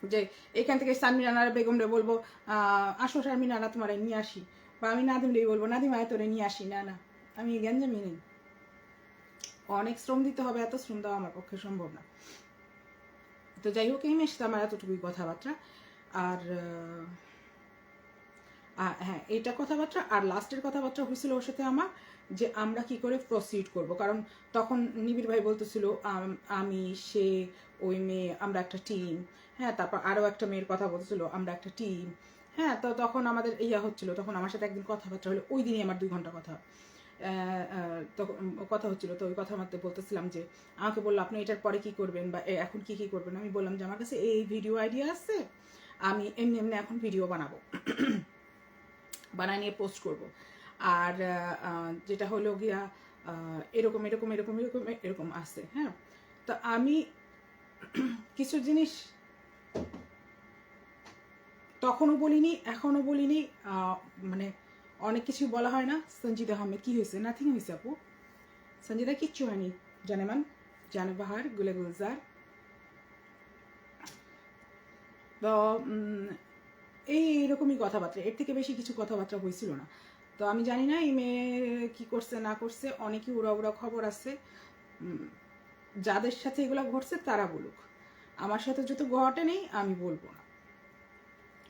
A: যে এখান থেকে সানমিনারা বেগমরে বলবো আসো শারমিনারা তোমার নিয়ে আসি, বা আমি নাদিমরেই বলবো নাদিম আয় তোরে নিয়ে আসি। না না, আমি গ্যাঞ্জামি নেই, অনেক শ্রম দিতে হবে, এত শ্রম দেওয়া আমার পক্ষে সম্ভব না। তো যাই হোক এই মেশতে আমার এতটুকুই কথাবার্তা। আর হ্যাঁ এইটা কথাবার্তা। আর লাস্টের কথাবার্তা হয়েছিল ওর সাথে আমার যে আমরা কি করে প্রসিড করব, কারণ তখন নিবিড় ভাই বলতেছিল আমি সে ওই মেয়ে আমরা একটা টিম, হ্যাঁ তারপর আরও একটা মেয়ের কথা বলতেছিল আমরা একটা টিম, হ্যাঁ। তো তখন আমাদের ইয়া হচ্ছিল, তখন আমার সাথে একদিন কথাবার্তা হলো, ওই দিনই আমার 2 ঘন্টা কথা তখন কথা হচ্ছিল। তো ওই কথা মধ্যে বলতেছিলাম যে আমাকে বললো আপনি এটার পরে কি করবেন বা এখন কি কি করবেন। আমি বললাম যে আমার কাছে এই ভিডিও আইডিয়া আছে, আমি এমনি এমনি এখন ভিডিও বানাবো, বানায় নিয়ে পোস্ট করব। আর যেটা হলো গিয়া এরকম এরকম এরকম এরকম এরকম আছে, হ্যাঁ। তো আমি কিছু জিনিস তখনও বলিনি এখনও বলিনি, মানে অনেক কিছু বলা হয় না। সঞ্জিদা আহমেদ কি হয়েছে? নাথিং হয়েছে আপু, সঞ্জিদা কিচ্ছু হয়নি। জানেমান জানে বাহার গুলে গুলজার। তো এইরকমই কথাবার্তা, এর থেকে বেশি কিছু কথাবার্তা হয়েছিল না। তো আমি জানি না এই মেয়ে কী করছে না করছে, অনেকই উড়া উড়া খবর আছে, যাদের সাথে এগুলো ঘটছে তারা বলুক, আমার সাথে যত ঘটে নেই আমি বলবো না,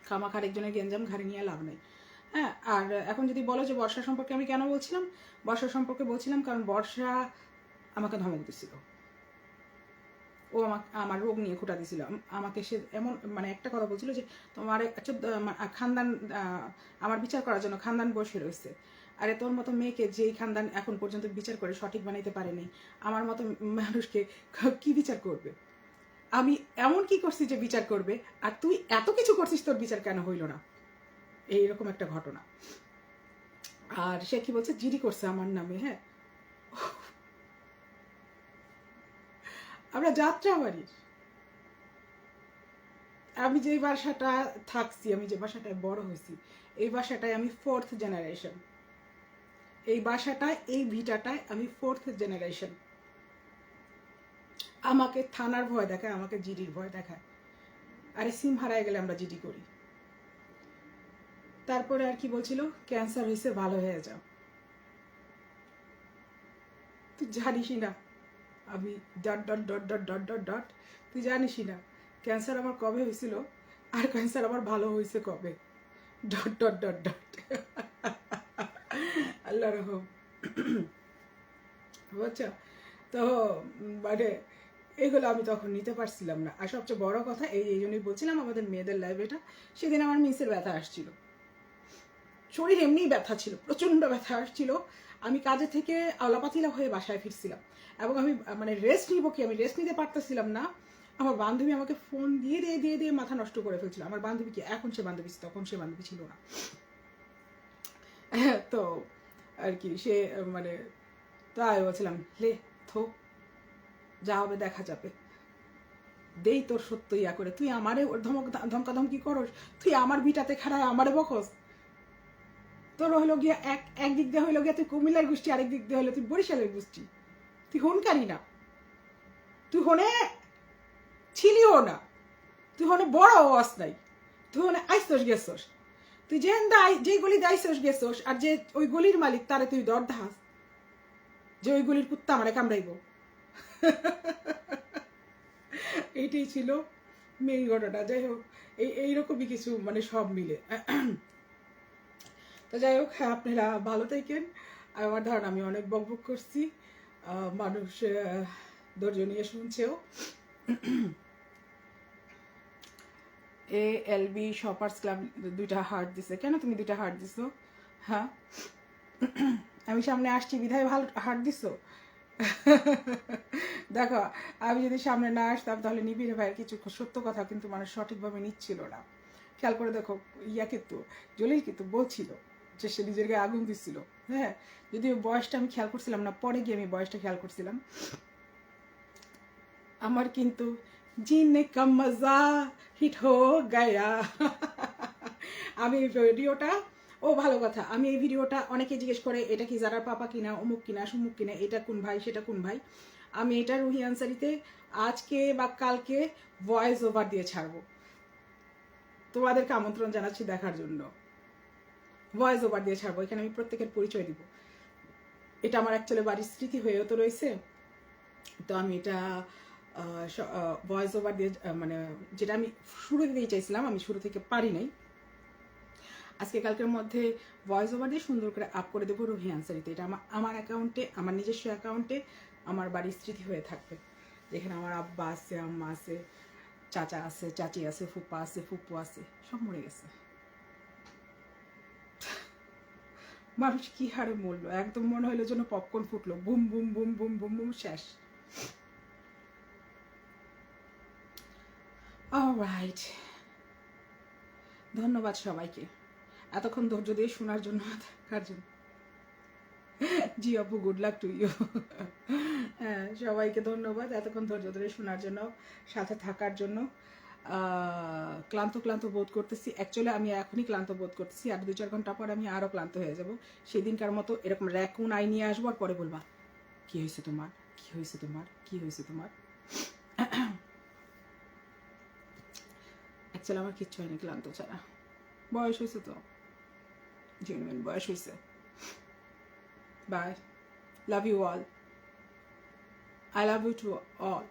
A: খামাখা আরেকজনের গেঞ্জাম ঘাড়ে নিয়ে লাভ নেই, হ্যাঁ। আর এখন যদি বলো যে বর্ষা সম্পর্কে আমি কেন বলছিলাম, বর্ষা সম্পর্কে বলছিলাম কারণ বর্ষা আমাকে ধমক দিছিল, ও আমার রোগ নিয়ে খোঁটা দিছিল আমাকে। সে এমন মানে একটা কথা বলছিল যে তোমার খানদান আমার বিচার করার জন্য খানদান বসে রয়েছে। আরে তোর মতো মেয়েকে যেই খানদান এখন পর্যন্ত বিচার করে সঠিক বানাইতে পারেনি, আমার মতো মানুষকে কি বিচার করবে? আমি এমন কি করছি যে বিচার করবে, আর তুই এত কিছু করছিস তোর বিচার কেন হইল না? এইরকম একটা ঘটনা। আর সে কি বলছে জিডি করছে আমার নামে, হ্যাঁ। আমরা যাত্রা বাড়ির, আমি যে বাসাটা থাকছি, আমি যে বাসাটায় বড় হয়েছি, এই বাসাটায় আমি 4th জেনারেশন, এই বাসাটায় এই ভিটাটায় আমি 4th জেনারেশন। আমাকে থানার ভয় দেখায়, আমাকে জিডির ভয় দেখায়। আরে সিম হারায় গেলে আমরা জিডি করি। তারপরে আর কি বলছিল, ক্যান্সার হয়েছে ভালো হয়ে যাও। তুই জানিসই না আমি dot dot dot dot dot dot dot, তুই জানিসই না ক্যান্সার আমার কবে হয়েছিল আর ক্যান্সার আমার ভালো হয়েছে কবে, ডট ডট ডট ডট। আল্লাহ রহম, বুঝছো? তো মানে এগুলো আমি তখন নিতে পারছিলাম না। আর সবচেয়ে বড় কথা এই জন্যই বলছিলাম আমাদের মেয়েদের লাইফটা, সেদিন আমার মিসের ব্যথা আসছিল, শরীর এমনিই ব্যথা ছিল, প্রচণ্ড ব্যথা আসছিল। আমি কাজে থেকে আলাপাতিলা হয়ে বাসায় ফিরছিলাম এবং আমি মানে রেস্ট নিব কি, আমি রেস্ট নিতে পারতেছিলাম না। আমার বান্ধবী আমাকে ফোন দিয়ে দিয়ে দিয়ে দিয়ে মাথা নষ্ট করে ফেলছিল। আমার বান্ধবী কি, এখন সে বান্ধবী, তখন সে বান্ধবী ছিল না। তো আর কি সে মানে তাই বলছিলাম লে থো যা হবে দেখা যাবে, দেই তোর সত্য ইয়া করে, তুই আমারে ধমকাধমকি করস, তুই আমার ভিটাতে খাড়ায় আমারে বকস। তোর হইলো গিয়া এক দিক দিয়ে হইলো গিয়া তুই কুমিল্লার গোষ্ঠী, আরেক দিক দিয়ে হইলো তুই বরিশালের গোষ্ঠী, তুই হুনকারি না। তুই হনে ছিলিও না, তুই হনে বড় হওয়াস নাই, তুই হনে আইসস গেছস, তুই যে গলিতে আইসস গেছস আর যে ওই গলির মালিক তারে তুই দর দাস যে ওই গলির কুত্তা আমারে কামড়াইব। এইটাই ছিল মেইন ঘটনা। যাই হোক, এইরকমই কিছু মানে সব মিলে। তো যাই হোক, হ্যাঁ আপনারা ভালো থাকেন। আমার ধারণা আমি অনেক বকবক করছি, মানুষ ধৈর্য নিয়ে শুনছেও। ALB শপার্স ক্লাব 2টা হার্ট দিছে। কেন তুমি 2টা হার্ট দিছো? হ্যাঁ, আমি সামনে আসছি বিধায় ভালো হার্ট দিছো। দেখো, আমি যদি সামনে না আসতাম তাহলে নিবিড় ভাইয়ের কিছু সত্য কথা কিন্তু মানুষ সঠিকভাবে নিচ্ছিল না। খেয়াল করে দেখো, কিন্তু জলিল কিন্তু বলছিল যে সে নিজের গায়ে আগুন দিচ্ছিল। হ্যাঁ, যদিও বয়সটা আমি খেয়াল করছিলাম না, পরে গিয়ে আমি বয়সটা খেয়াল করছিলাম। আমার কিন্তু জিনে কা মজা হিট হো গায়া। আমি এই ভিডিওটা, ও ভালো কথা, আমি এই ভিডিওটা অনেকে জিজ্ঞেস করে এটা কি যারা পাপা কিনা, অমুক কিনা, সুমুক কিনা, এটা কোন ভাই সেটা কোন ভাই। আমি এটা রুহি আনসারিতে আজকে বা কালকে ভয়েস ওভার দিয়ে ছাড়বো। তোমাদেরকে আমন্ত্রণ জানাচ্ছি দেখার জন্য। ভয়েস ওভার দিয়ে ছাড়বো, এখানে আমি প্রত্যেকের পরিচয় দিব। এটা আমার অ্যাকচুয়ালি বাড়ির স্মৃতি হয়েও তো রয়েছে। তো আমি এটা ভয়েস ওভার দিয়ে, মানে যেটা আমি শুরু দিতেই চাইছিলাম, আমি শুরু থেকে পারি নাই। আজকে কালকের মধ্যে ভয়েস ওভার দিয়ে সুন্দর করে আপ করে দেবো রুহি আনসারিতে। এটা আমার অ্যাকাউন্টে, আমার নিজস্ব অ্যাকাউন্টে আমার বাড়ির স্মৃতি হয়ে থাকবে, যেখানে আমার আব্বা আছে, আম্মা আছে, চাচা আছে, চাচি আছে, ফুপা আছে, ফুপু আছে, সব মরে গেছে। মানুষ কি হারে মরলো, একদম মনে হইলো যেন পপকর্ন ফুটলো, boom boom boom boom boom boom, শেষ। অলরাইট, ধন্যবাদ সবাইকে এতক্ষণ ধৈর্য দিয়ে শোনার জন্য, থাকার জন্য। জি আপু, গুড লাক টু ইউ। হ্যাঁ, সবাইকে ধন্যবাদ এতক্ষণ ধৈর্য ধরে শোনার জন্য, সাথে থাকার জন্য। ক্লান্ত ক্লান্ত বোধ করতেছি, অ্যাকচুয়ালি আমি এখনই ক্লান্ত বোধ করতেছি, আর 2-4 ঘন্টা পর আমি আরও ক্লান্ত হয়ে যাব। সেদিনকার মতো এরকম র্যাকুন আই নিয়ে আসবো, আর পরে বলবা কি হয়েছে তোমার, কি হয়েছে তোমার, কি হয়েছে তোমার। অ্যাকচুয়ালি আমার কিচ্ছু হয়নি ক্লান্ত ছাড়া, বয়স হয়েছে তো, জেনুইন বয়স হয়েছে। Bye, love you all, I love you to all.